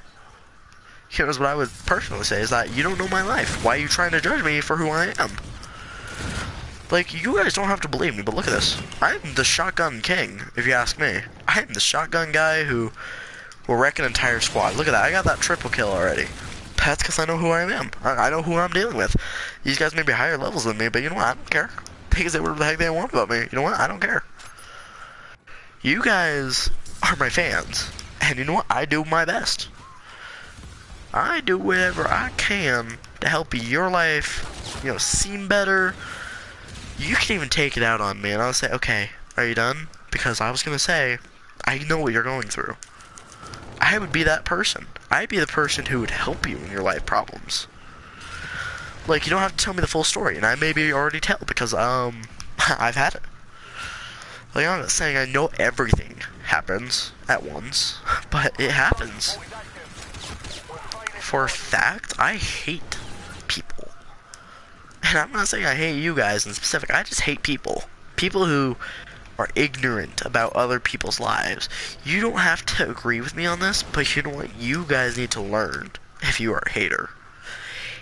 Here's what I would personally say, is that you don't know my life. Why are you trying to judge me for who I am? Like, you guys don't have to believe me, but look at this. I'm the shotgun king, if you ask me. I'm the shotgun guy who will wreck an entire squad. Look at that, I got that triple kill already. That's because I know who I am. I know who I'm dealing with. These guys may be higher levels than me, but you know what, I don't care. They can say whatever the heck they want about me. You know what, I don't care. You guys are my fans. And you know what, I do my best. I do whatever I can to help your life, you know, seem better. You can even take it out on me, and I'll say, okay, are you done? Because I was going to say, I know what you're going through. I would be that person. I'd be the person who would help you in your life problems. Like, you don't have to tell me the full story, and I maybe already tell, because, I've had it. Like, I'm not saying I know everything happens at once, but it happens. For a fact, I hate people. And I'm not saying I hate you guys in specific. I just hate people. People who are ignorant about other people's lives. You don't have to agree with me on this, but you know what? You guys need to learn if you are a hater.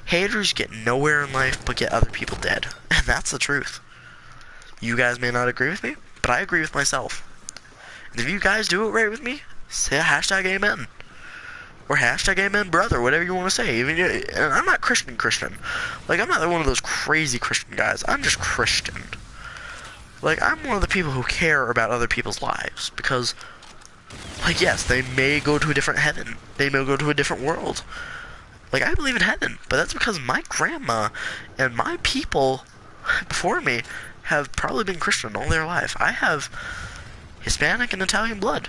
Haters get nowhere in life but get other people dead. And that's the truth. You guys may not agree with me, but I agree with myself. And if you guys do it right with me, say hashtag amen. Or hashtag amen brother, whatever you want to say. Even and I'm not Christian. Like, I'm not one of those crazy Christian guys. I'm just Christian. Like, I'm one of the people who care about other people's lives. Because, like, yes, they may go to a different heaven. They may go to a different world. Like, I believe in heaven. But that's because my grandma and my people before me have probably been Christian all their life. I have Hispanic and Italian blood.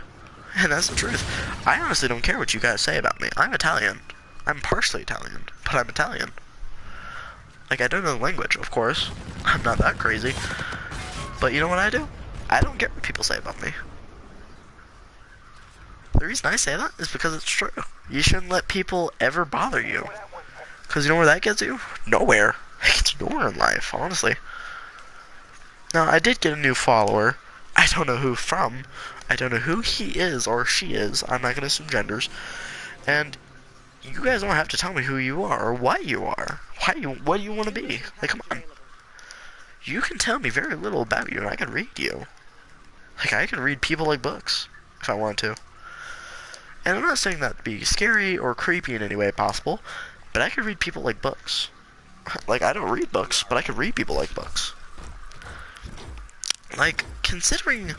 And that's the truth. I honestly don't care what you guys say about me. I'm Italian. I'm partially Italian, but I'm Italian. Like, I don't know the language, of course. I'm not that crazy. But you know what I do? I don't care what people say about me. The reason I say that is because it's true. You shouldn't let people ever bother you. Because you know where that gets you? Nowhere. It gets nowhere in life, honestly. Now, I did get a new follower. I don't know who from. I don't know who he is or she is. I'm not going to assume genders. And you guys don't have to tell me who you are or what you are. What do you want to be? Like, come on. You can tell me very little about you and I can read you. Like, I can read people like books if I want to. And I'm not saying that to be scary or creepy in any way possible, but I can read people like books. Like, I don't read books, but I can read people like books. Like, considering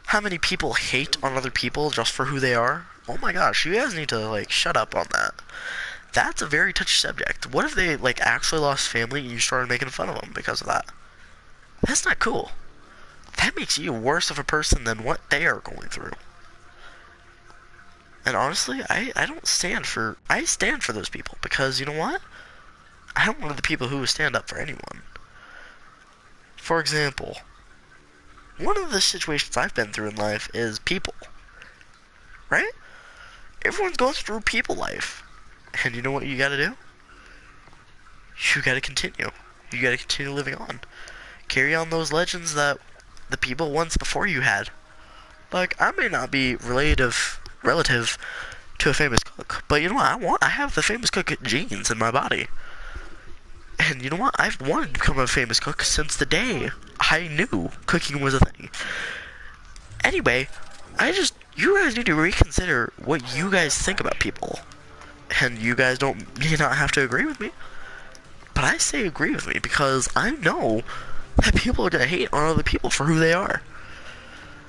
how many people hate on other people just for who they are, oh my gosh, you guys need to, like, shut up on that. That's a very touchy subject. What if they, like, actually lost family and you started making fun of them because of that? That's not cool. That makes you worse of a person than what they are going through. And honestly, I stand for those people because, you know what? I'm one of the people who stand up for anyone. For example, one of the situations I've been through in life is people. Right? Everyone's going through people life. And you know what you gotta do? You gotta continue. You gotta continue living on. Carry on those legends that the people once before you had. Like, I may not be relative to a famous cook, but you know what? I have the famous cook genes in my body. And you know what? I've wanted to become a famous cook since the day I knew cooking was a thing. Anyway, you guys need to reconsider what you guys think about people. And you guys need not have to agree with me. But I say agree with me because I know that people are going to hate on other people for who they are.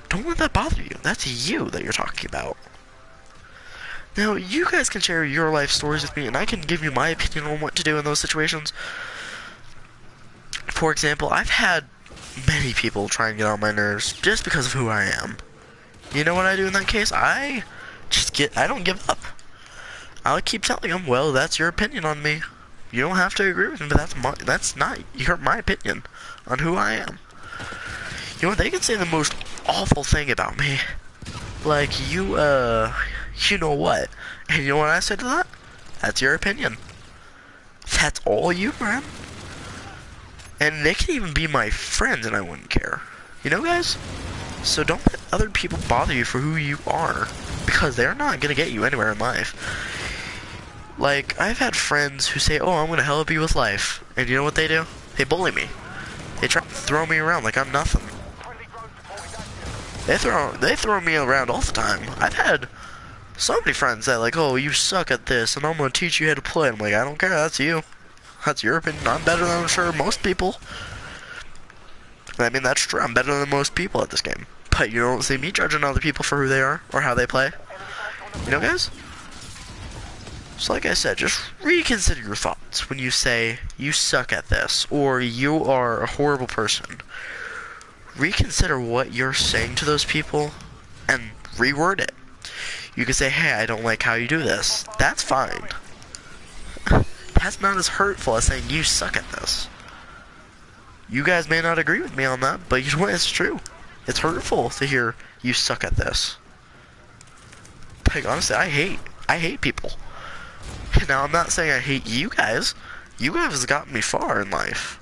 Don't let that bother you. That's you that you're talking about. Now, you guys can share your life stories with me, and I can give you my opinion on what to do in those situations. For example, I've had many people try and get on my nerves just because of who I am. You know what I do in that case? I don't give up. I'll keep telling them, well, that's your opinion on me. You don't have to agree with me, but that's not my opinion on who I am. You know what? They can say the most awful thing about me. Like, you know what? And you know what I said to that? That's your opinion. That's all you, man. And they can even be my friends and I wouldn't care. You know, guys? So don't let other people bother you for who you are. Because they're not gonna get you anywhere in life. Like, I've had friends who say, oh, I'm gonna help you with life. And you know what they do? They bully me. They try to throw me around like I'm nothing. They throw me around all the time. I've had so many friends that like, oh, you suck at this, and I'm gonna teach you how to play. I'm like, I don't care, that's you. That's your opinion. I'm better than I'm sure most people. I mean, that's true. I'm better than most people at this game. But you don't see me judging other people for who they are or how they play. You know, guys? So like I said, just reconsider your thoughts when you say, you suck at this, or you are a horrible person. Reconsider what you're saying to those people, and reword it. You can say, hey, I don't like how you do this. That's fine. That's not as hurtful as saying, you suck at this. You guys may not agree with me on that, but you know what, it's true. It's hurtful to hear, you suck at this. Like, honestly, I hate people. Now, I'm not saying I hate you guys. You guys have gotten me far in life.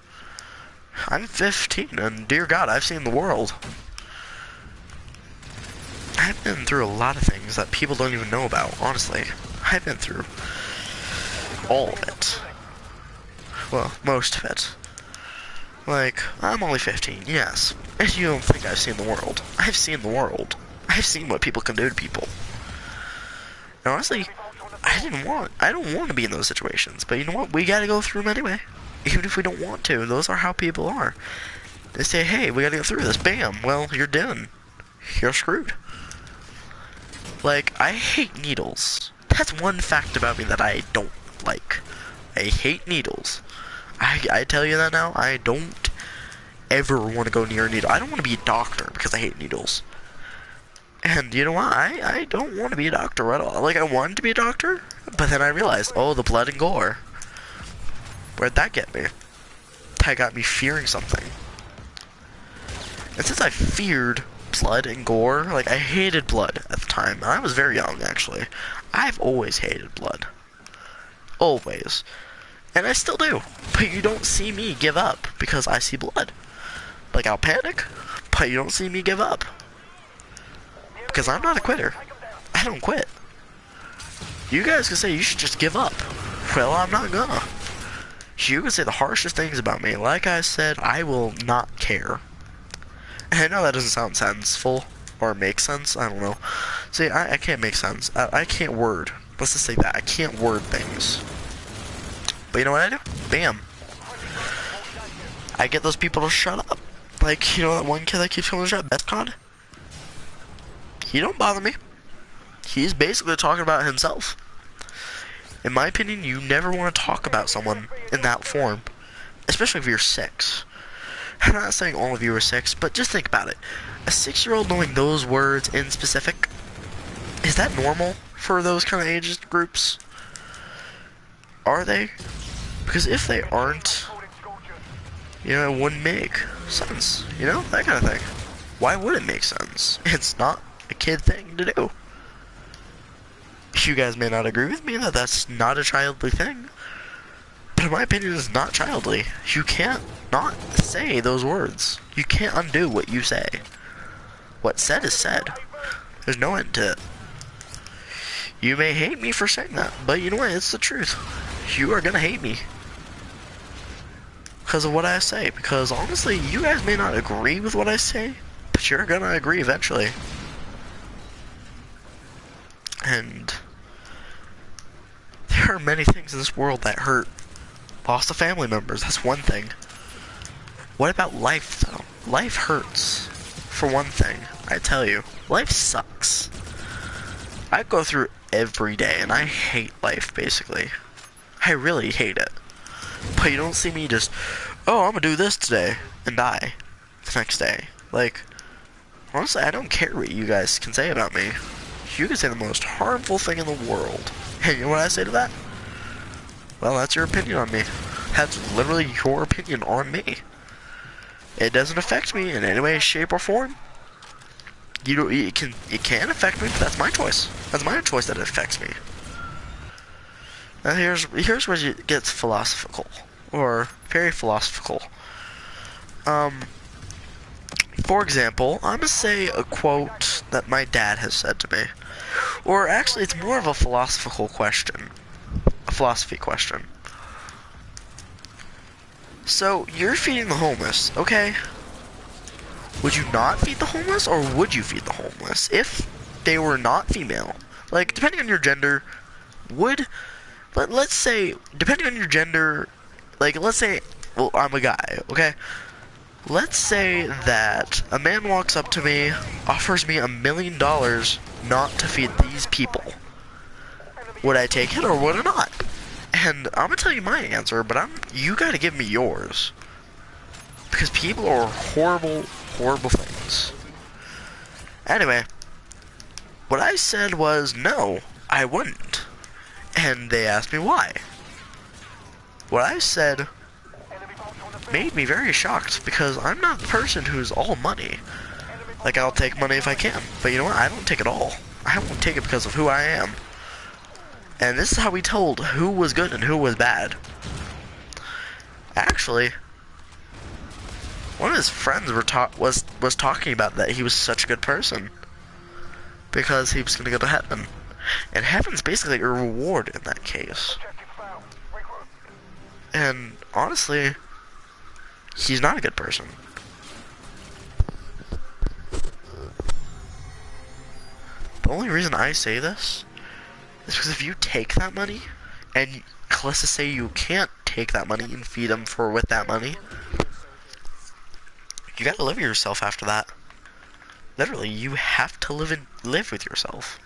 I'm 15, and dear God, I've seen the world. I've been through a lot of things that people don't even know about, honestly. I've been through all of it. Well, most of it. Like, I'm only 15, yes. And you don't think I've seen the world. I've seen the world. I've seen what people can do to people. And honestly, I don't want to be in those situations. But you know what? We gotta go through them anyway. Even if we don't want to. Those are how people are. They say, hey, we gotta get through this. Bam. Well, you're done. You're screwed. Like, I hate needles. That's one fact about me that I don't like. I hate needles. I tell you that now. I don't ever want to go near a needle. I don't want to be a doctor because I hate needles. And you know what? I don't want to be a doctor at all. Like, I wanted to be a doctor, but then I realized, oh, the blood and gore. Where'd that get me? That got me fearing something. And since I feared blood and gore, like, I hated blood at the time. And I was very young, actually. I've always hated blood. Always. And I still do. But you don't see me give up because I see blood. Like, I'll panic, but you don't see me give up. Because I'm not a quitter. I don't quit. You guys can say you should just give up. Well, I'm not gonna. You can say the harshest things about me. Like I said, I will not care. And I know that doesn't sound senseful or make sense. I don't know. See, I can't make sense. I can't word. Let's just say that. I can't word things. But you know what I do? Bam. I get those people to shut up. Like, you know that one kid that keeps calling the shot, Bethcon? He don't bother me. He's basically talking about himself. In my opinion, you never want to talk about someone in that form. Especially if you're 6. I'm not saying all of you are 6, but just think about it. A 6-year-old knowing those words in specific, is that normal for those kind of age groups? Are they? Because if they aren't, you know, it wouldn't make sense. You know, that kind of thing. Why would it make sense? It's not a kid thing to do. You guys may not agree with me that that's not a childly thing. But in my opinion, it's not childly. You can't not say those words. You can't undo what you say. What's said is said. There's no end to it. You may hate me for saying that, but you know what? It's the truth. You are gonna hate me because of what I say. Because honestly, you guys may not agree with what I say, but you're gonna agree eventually. And there are many things in this world that hurt. Loss of family members, that's one thing. What about life, though? Life hurts. For one thing, I tell you, life sucks. I go through every day, and I hate life, basically. I really hate it. But you don't see me just, oh, I'm gonna do this today, and die the next day. Like, honestly, I don't care what you guys can say about me. You can say the most harmful thing in the world. And you know what I say to that? Well, that's your opinion on me. That's literally your opinion on me. It doesn't affect me in any way, shape, or form. It can affect me, but that's my choice. That's my choice that it affects me. Now here's where it gets philosophical, or very philosophical. For example, I'm gonna say a quote that my dad has said to me, or actually, it's more of a philosophical question, a philosophy question. So you're feeding the homeless, okay? Would you not feed the homeless, or would you feed the homeless if they were not female? Like, depending on your gender, let's say, depending on your gender, like, let's say, well, I'm a guy, okay? Let's say that a man walks up to me, offers me $1 million not to feed these people. Would I take it, or would I not? And I'm gonna tell you my answer, but you gotta give me yours. Because people are horrible, horrible things. Anyway, what I said was, no, I wouldn't. And they asked me why. What I said made me very shocked, because I'm not the person who's all money. Like, I'll take money if I can, but you know what, I don't take it all. I won't take it because of who I am. And this is how we told who was good and who was bad. Actually, One of his friends was talking about that he was such a good person because he was going to go to heaven, and heaven's basically a reward in that case. And honestly, he's not a good person. The only reason I say this is because if you take that money, and let's just say you can't take that money and feed them with that money, you gotta live with yourself after that. Literally, you have to live with yourself.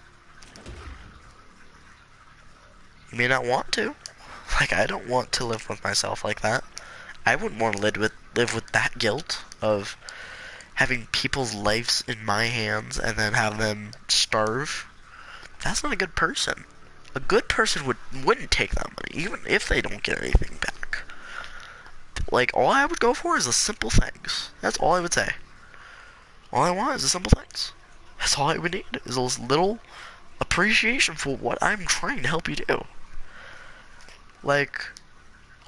You may not want to. Like, I don't want to live with myself like that. I wouldn't want to live with that guilt of having people's lives in my hands and then have them starve. That's not a good person. A good person wouldn't take that money, even if they don't get anything back. Like, all I would go for is the simple things. That's all I would say. All I want is the simple things. That's all I would need, is a little appreciation for what I'm trying to help you do. Like,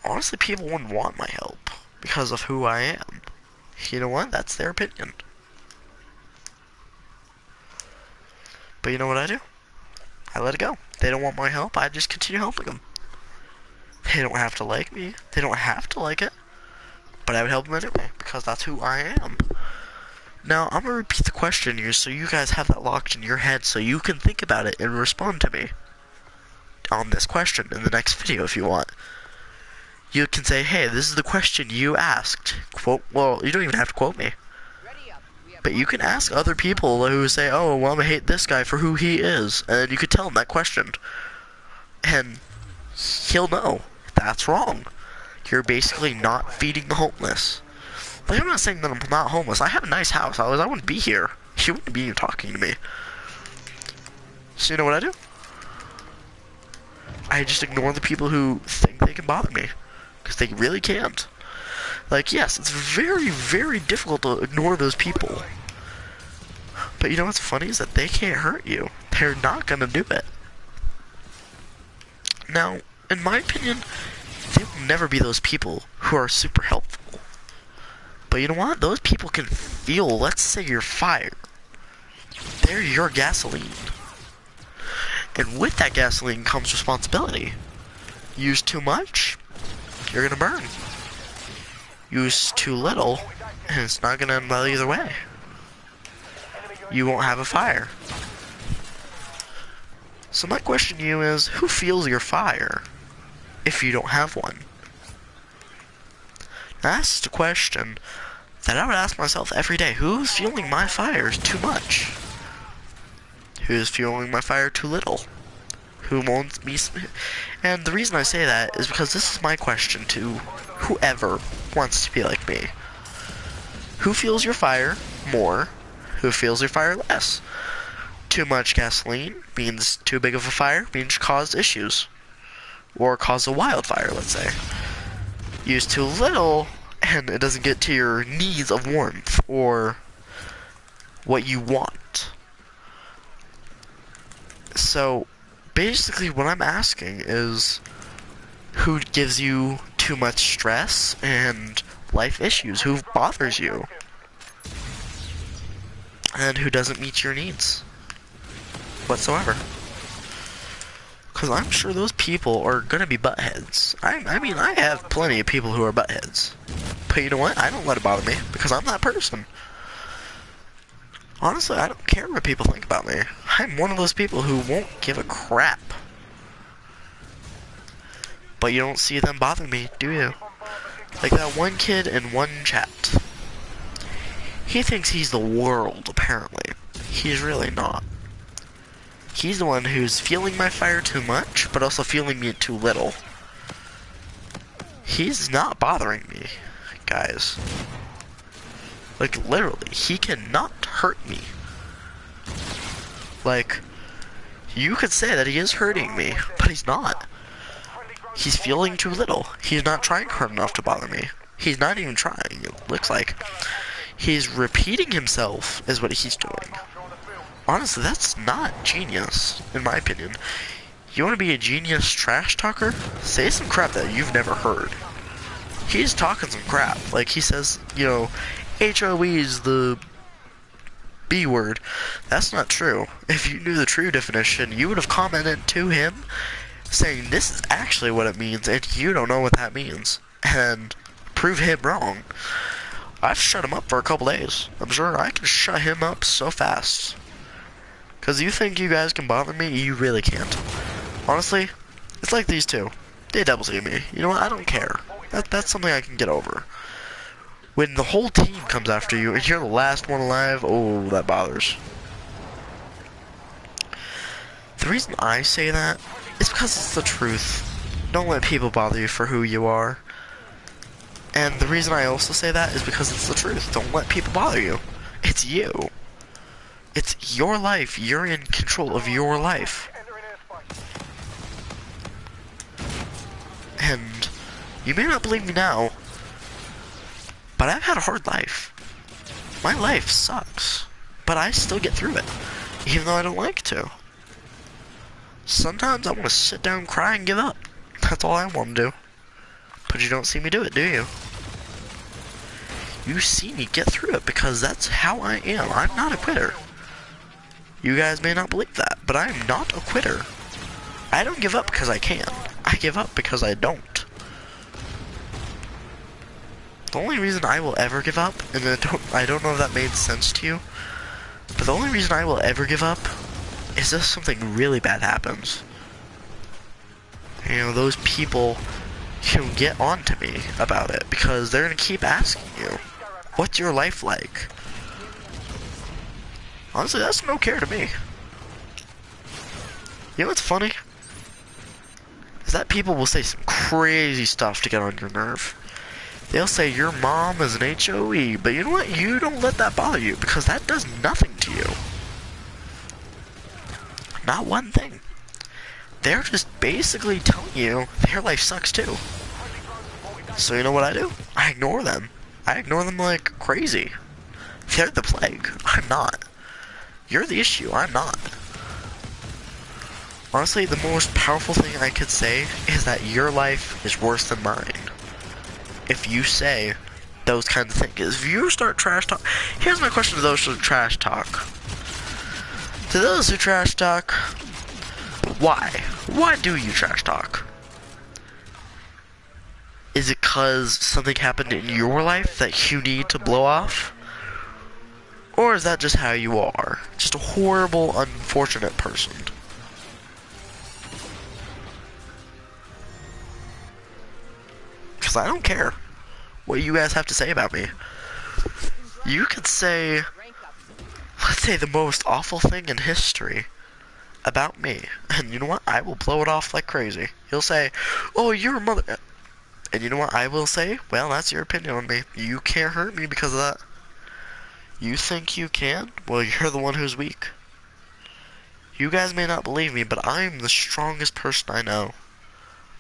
honestly, people wouldn't want my help because of who I am. You know what? That's their opinion. But you know what I do? I let it go. They don't want my help, I just continue helping them. They don't have to like me. They don't have to like it. But I would help them anyway, because that's who I am. Now, I'm going to repeat the question here so you guys have that locked in your head so you can think about it and respond to me on this question in the next video if you want. You can say, hey, this is the question you asked. Quote, well, you don't even have to quote me. But you can ask other people who say, oh, well, I'm going to hate this guy for who he is. And you could tell him that question. And he'll know that's wrong. You're basically not feeding the homeless. Like, I'm not saying that I'm not homeless. I have a nice house. I wouldn't be here. You wouldn't be talking to me. So you know what I do? I just ignore the people who think they can bother me. Because they really can't. Like, yes, it's very, very difficult to ignore those people. But you know what's funny is that they can't hurt you. They're not gonna do it. Now, in my opinion, they will never be those people who are super helpful. But you know what? Those people can feel, let's say you're fire. They're your gasoline. And with that gasoline comes responsibility. Use too much, you're gonna burn. Use too little, and it's not gonna end well either way. You won't have a fire. So my question to you is, who feels your fire if you don't have one? Now, that's just a question that I would ask myself every day. Who's fueling my fires too much? Who's fueling my fire too little? Who wants me? And the reason I say that is because this is my question to whoever wants to be like me. Who fuels your fire more? Who fuels your fire less? Too much gasoline means too big of a fire, means cause issues. Or cause a wildfire, let's say. Use too little, and it doesn't get to your needs of warmth, or what you want. So, basically what I'm asking is, who gives you too much stress and life issues? Who bothers you? And who doesn't meet your needs whatsoever? Because I'm sure those people are going to be buttheads. I mean, I have plenty of people who are buttheads. But you know what? I don't let it bother me, because I'm that person. Honestly, I don't care what people think about me. I'm one of those people who won't give a crap. But you don't see them bother me, do you? Like that one kid in one chat. He thinks he's the world, apparently. He's really not. He's the one who's feeling my fire too much, but also feeling me too little. He's not bothering me, guys. Like, literally, he cannot hurt me. Like, you could say that he is hurting me, but he's not. He's feeling too little. He's not trying hard enough to bother me. He's not even trying, it looks like. He's repeating himself, is what he's doing. Honestly, that's not genius, in my opinion. You want to be a genius trash talker? Say some crap that you've never heard. he's talking some crap. Like, he says, you know, HOE's the B word. That's not true. If you knew the true definition, you would have commented to him saying this is actually what it means, and you don't know what that means, and prove him wrong. I've shut him up for a couple days. I'm sure I can shut him up so fast. Because you think you guys can bother me? You really can't. Honestly, it's like these two. They double team me. You know what? I don't care. That's something I can get over. When the whole team comes after you and you're the last one alive, oh, that bothers. The reason I say that is because it's the truth. Don't let people bother you for who you are. And the reason I also say that is because it's the truth. Don't let people bother you. It's you. It's your life. You're in control of your life. And you may not believe me now, but I've had a hard life. My life sucks, but I still get through it, even though I don't like to. Sometimes I want to sit down, cry, and give up. That's all I want to do. But you don't see me do it, do you? You see me get through it because that's how I am. I'm not a quitter. You guys may not believe that, but I am not a quitter. I don't give up because I can. I give up because I don't. The only reason I will ever give up, and I don't know if that made sense to you, but the only reason I will ever give up is if something really bad happens. You know, those people can get on to me about it because they're going to keep asking you, what's your life like? Honestly, that's no care to me. You know what's funny? Is that people will say some crazy stuff to get on your nerve. They'll say your mom is an HOE, but you know what? You don't let that bother you because that does nothing to you. Not one thing. They're just basically telling you their life sucks too. So you know what I do? I ignore them. I ignore them like crazy. They're the plague. I'm not. You're the issue. I'm not. Honestly, the most powerful thing I could say is that your life is worse than mine. If you say those kinds of things. If you start trash talk, here's my question to those who trash talk. To those who trash talk, why? Why do you trash talk? Is it cause something happened in your life that you need to blow off? Or is that just how you are? Just a horrible, unfortunate person? Because I don't care what you guys have to say about me. You could say, let's say the most awful thing in history about me. And you know what? I will blow it off like crazy. You'll say, oh, you're a mother. And you know what I will say? Well, that's your opinion on me. You can't hurt me because of that. You think you can? Well, you're the one who's weak. You guys may not believe me, but I'm the strongest person I know.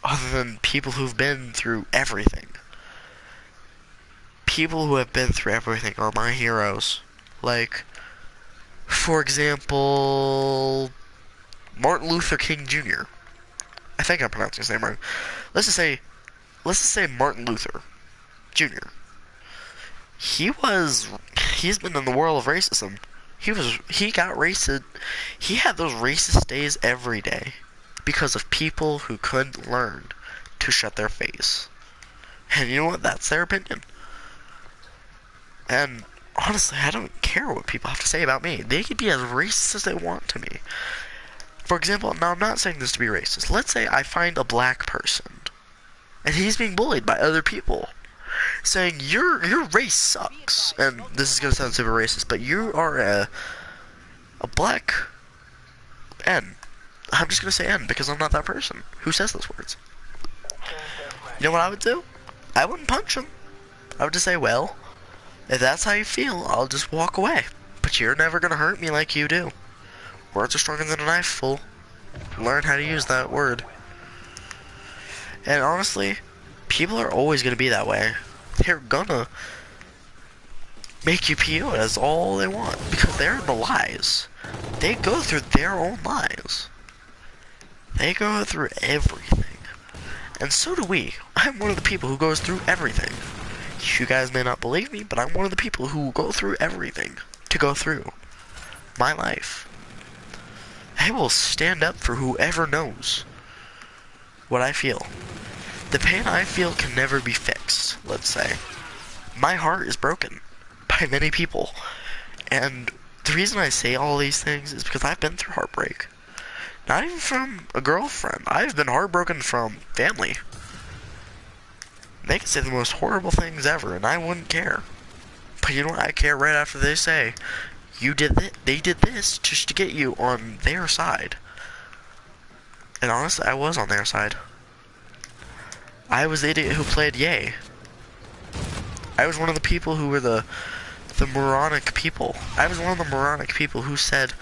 Other than people who've been through everything. People who have been through everything are my heroes. Like, for example, Martin Luther King Jr. I think I'm pronouncing his name right. Let's just say Martin Luther Jr. He's been in the world of racism. He got racist. He had those racist days every day because of people who couldn't learn to shut their face. And you know what? That's their opinion. And honestly, I don't care what people have to say about me. They can be as racist as they want to me. For example, now I'm not saying this to be racist. Let's say I find a black person, and he's being bullied by other people, saying your race sucks. And this is gonna sound super racist, but you are a black N. I'm just gonna say N because I'm not that person who says those words. You know what I would do? I wouldn't punch him. I would just say, well, if that's how you feel, I'll just walk away. But you're never gonna hurt me like you do. Words are stronger than a knife, fool. Learn how to use that word. And honestly, people are always gonna be that way. They're gonna make you feel it as all they want because they're in the lies. They go through their own lies. They go through everything. And so do we. I'm one of the people who goes through everything. You guys may not believe me, but I'm one of the people who go through everything to go through my life. I will stand up for whoever knows what I feel. The pain I feel can never be fixed, let's say. My heart is broken by many people. And the reason I say all these things is because I've been through heartbreak. Not even from a girlfriend. I've been heartbroken from family. They can say the most horrible things ever, and I wouldn't care. But you know what? I care right after they say, they did this just to get you on their side. And honestly, I was on their side. I was the idiot who played yay. I was one of the people who were the moronic people. I was one of the moronic people who said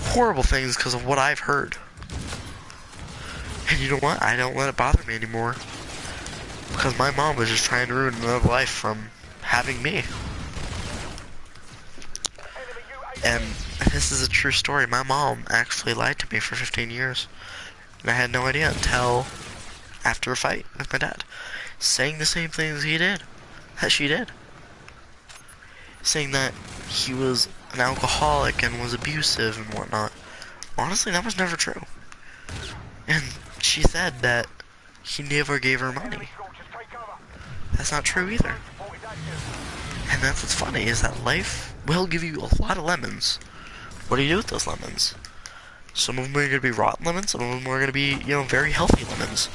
horrible things because of what I've heard. And you know what? I don't let it bother me anymore. Because my mom was just trying to ruin another life from having me. And this is a true story. My mom actually lied to me for 15 years. And I had no idea until after a fight with my dad. Saying the same things he did. That she did. Saying that he was an alcoholic and was abusive and whatnot. Honestly, that was never true. And she said that he never gave her money. That's not true either. And that's what's funny, is that life will give you a lot of lemons. What do you do with those lemons? Some of them are going to be rotten lemons, some of them are going to be, very healthy lemons.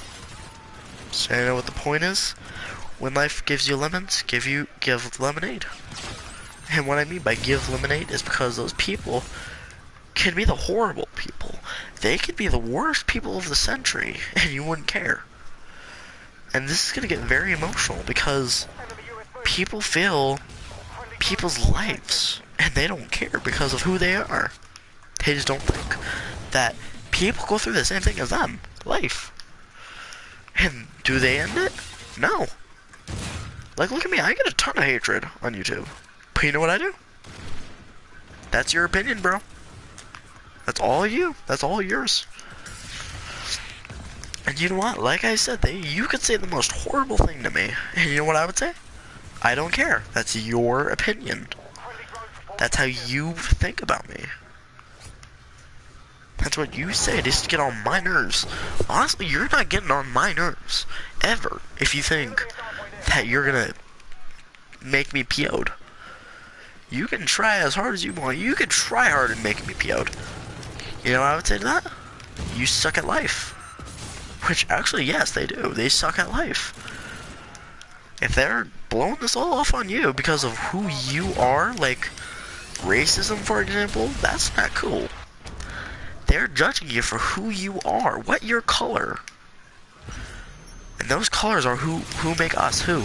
So you know what the point is? When life gives you lemons, give lemonade. And what I mean by give lemonade is because those people can be the horrible people. They could be the worst people of the century, and you wouldn't care. And this is going to get very emotional because people feel people's lives, and they don't care because of who they are. They just don't think that people go through the same thing as them, life. And do they end it? No. Like, look at me, I get a ton of hatred on YouTube. But you know what I do? That's your opinion, bro. That's all you. That's all yours. And you know what? Like I said, you could say the most horrible thing to me. And you know what I would say? I don't care. That's your opinion. That's how you think about me. That's what you say, just to get on my nerves. Honestly, you're not getting on my nerves. Ever. If you think that you're gonna make me PO'd. You can try as hard as you want. You can try hard and make me PO'd. You know what I would say to that? You suck at life. Which, actually, yes, they do. They suck at life. If they're blowing this all off on you because of who you are, like racism, for example, that's not cool. They're judging you for who you are, what your color. And those colors are who make us who.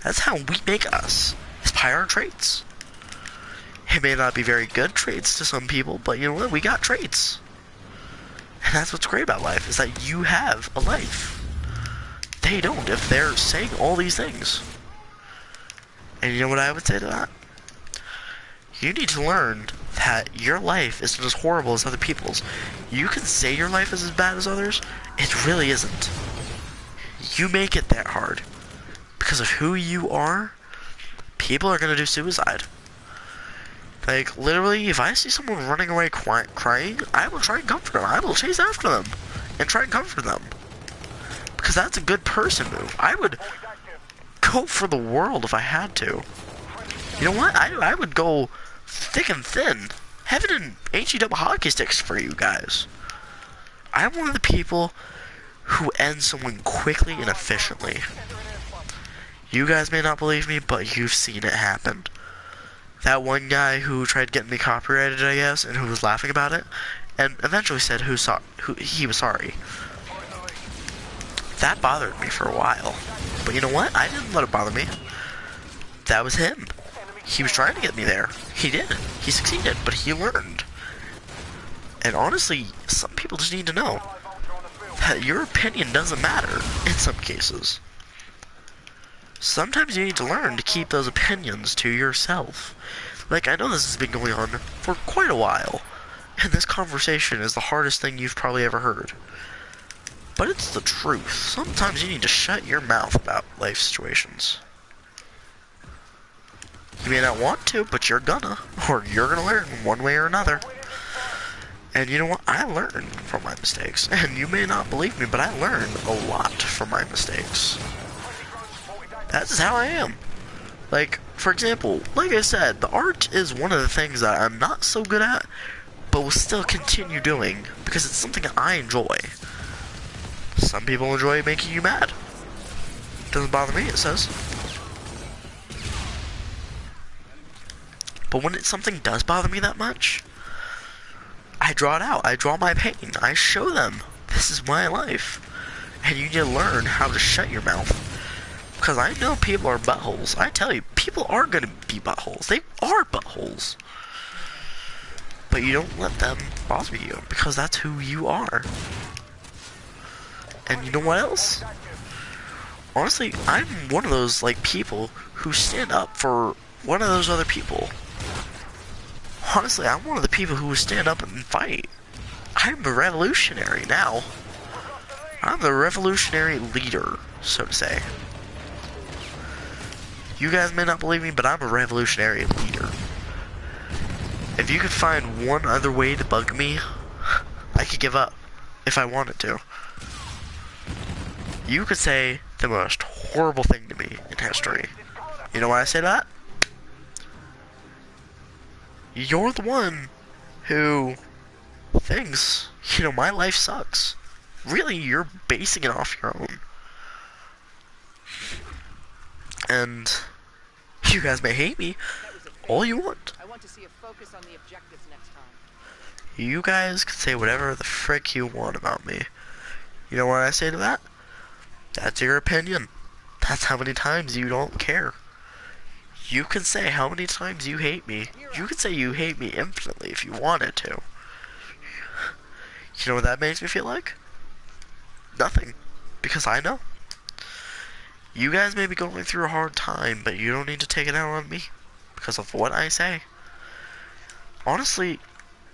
That's how we make us. It's by our traits. It may not be very good traits to some people, but you know what? We got traits. And that's what's great about life, is that you have a life. They don't, if they're saying all these things. And you know what I would say to that? You need to learn that your life isn't as horrible as other people's. You can say your life is as bad as others. It really isn't. You make it that hard. Because of who you are, people are going to do suicide. Like, literally, if I see someone running away crying, I will try and comfort them. I will chase after them and try and comfort them. Because that's a good person move. I would go for the world if I had to. You know what? I would go thick and thin. Heaven and HE double hockey sticks for you guys. I'm one of the people who end someone quickly and efficiently. You guys may not believe me, but you've seen it happen. That one guy who tried getting me copyrighted, I guess, and who was laughing about it, and eventually said he was sorry. That bothered me for a while. But you know what? I didn't let it bother me. That was him. He was trying to get me there. He did. He succeeded, but he learned. And honestly, some people just need to know that your opinion doesn't matter in some cases. Sometimes you need to learn to keep those opinions to yourself. Like, I know this has been going on for quite a while, and this conversation is the hardest thing you've probably ever heard. but it's the truth. Sometimes you need to shut your mouth about life situations. You may not want to, but you're gonna. Or you're gonna learn one way or another. And you know what? I learn from my mistakes. And you may not believe me, but I learn a lot from my mistakes. That's how I am. Like, for example, like I said, the art is one of the things that I'm not so good at, but will still continue doing, because it's something I enjoy. Some people enjoy making you mad. Doesn't bother me, it says. But when something does bother me that much, I draw it out. I draw my pain. I show them, this is my life. And you need to learn how to shut your mouth. Because I know people are buttholes. I tell you, people are going to be buttholes. They are buttholes. But you don't let them bother you, because that's who you are. And you know what else? Honestly, I'm one of those, like, people who stand up for one of those other people. Honestly, I'm one of the people who stand up and fight. I'm a revolutionary now. I'm the revolutionary leader, so to say. You guys may not believe me, but I'm a revolutionary leader. If you could find one other way to bug me, I could give up, if I wanted to. You could say the most horrible thing to me in history. You know why I say that? You're the one who thinks, you know, my life sucks. Really, you're basing it off your own. And you guys may hate me all you want. I want to see a focus on the objectives next time. You guys can say whatever the frick you want about me. You know what I say to that? That's your opinion. That's how many times you don't care. You can say how many times you hate me. You can say you hate me infinitely if you wanted to. You know what that makes me feel like? Nothing. Because I know. You guys may be going through a hard time, but you don't need to take it out on me because of what I say. Honestly,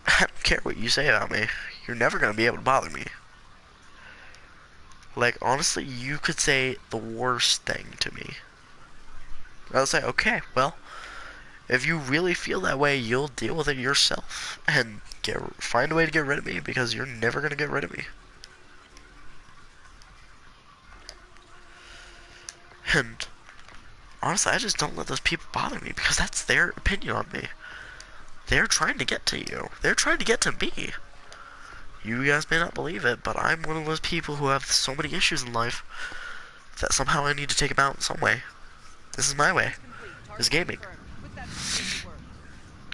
I don't care what you say about me. You're never going to be able to bother me. Like, honestly, you could say the worst thing to me. I'll say, okay, well, if you really feel that way, you'll deal with it yourself and find a way to get rid of me, because you're never going to get rid of me. And honestly, I just don't let those people bother me, because that's their opinion on me. They're trying to get to you. They're trying to get to me. You guys may not believe it, but I'm one of those people who have so many issues in life that somehow I need to take them out in some way. This is my way. Is gaming.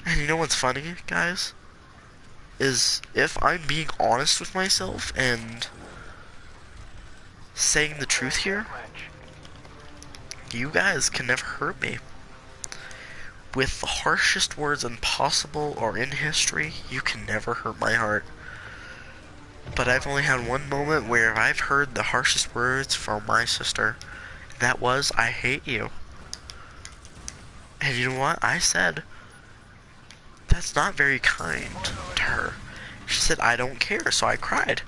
And you know what's funny, guys? Is if I'm being honest with myself and saying the truth here, you guys can never hurt me. With the harshest words impossible or in history, you can never hurt my heart. But I've only had one moment where I've heard the harshest words from my sister. That was, I hate you. And you know what? I said, that's not very kind to her. She said, I don't care, so I cried.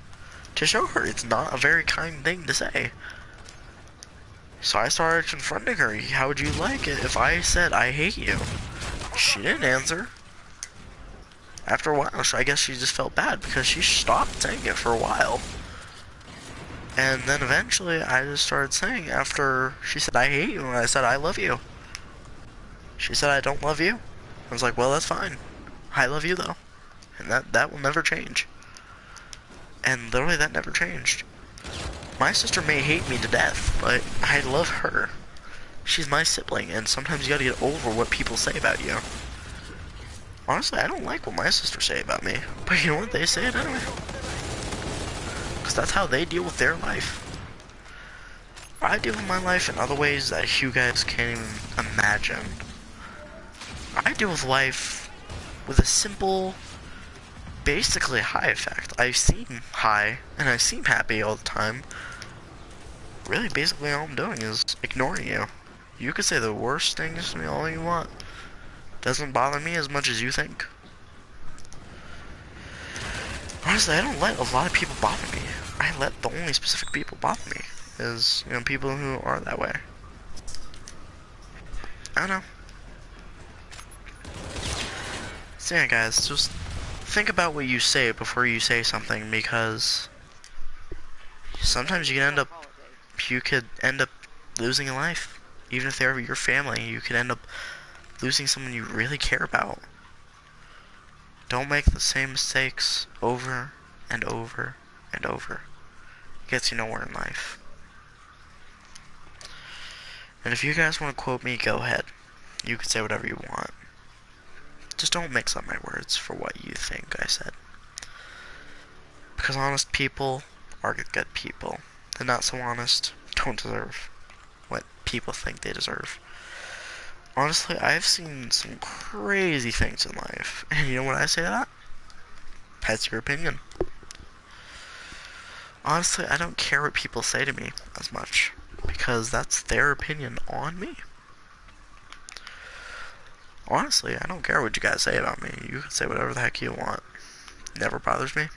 To show her it's not a very kind thing to say. So I started confronting her. How would you like it if I said, I hate you? She didn't answer. After a while, I guess she just felt bad because she stopped saying it for a while. And then eventually, I just started saying after she said, I hate you, and I said, I love you. She said, I don't love you. I was like, well, that's fine. I love you, though. And that will never change. And literally, that never changed. My sister may hate me to death, but I love her. She's my sibling, and sometimes you gotta get over what people say about you. Honestly, I don't like what my sisters say about me. But you know what? They say it anyway. Because that's how they deal with their life. I deal with my life in other ways that you guys can't even imagine. I deal with life with a simple, basically high effect. I seem high, and I seem happy all the time. Really, basically all I'm doing is ignoring you. You could say the worst things to me all you want. Doesn't bother me as much as you think. Honestly, I don't let a lot of people bother me. I let the only specific people bother me is, you know, people who are that way. I don't know. So yeah, guys, just think about what you say before you say something, because sometimes you could end up losing a life. Even if they're your family, you could end up losing someone you really care about. Don't make the same mistakes over and over and over. It gets you nowhere in life. And if you guys want to quote me, go ahead. You can say whatever you want. Just don't mix up my words for what you think I said. Because honest people are good people. The not so honest don't deserve what people think they deserve. Honestly, I've seen some crazy things in life. And you know what I say to that? That's your opinion. Honestly, I don't care what people say to me as much, because that's their opinion on me. Honestly, I don't care what you guys say about me. You can say whatever the heck you want. It never bothers me.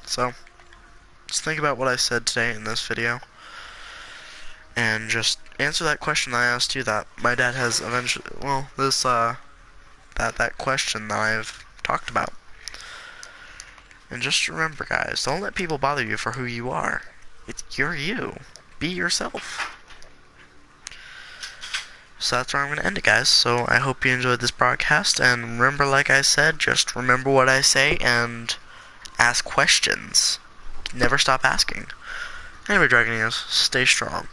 So, just think about what I said today in this video, and just answer that question I asked you that my dad has eventually, well, this, that question that I've talked about. And just remember, guys, don't let people bother you for who you are. You're you. Be yourself. So that's where I'm going to end it, guys. So I hope you enjoyed this broadcast, and remember, like I said, just remember what I say and ask questions. Never stop asking. Anyway, Dragoneers, stay strong.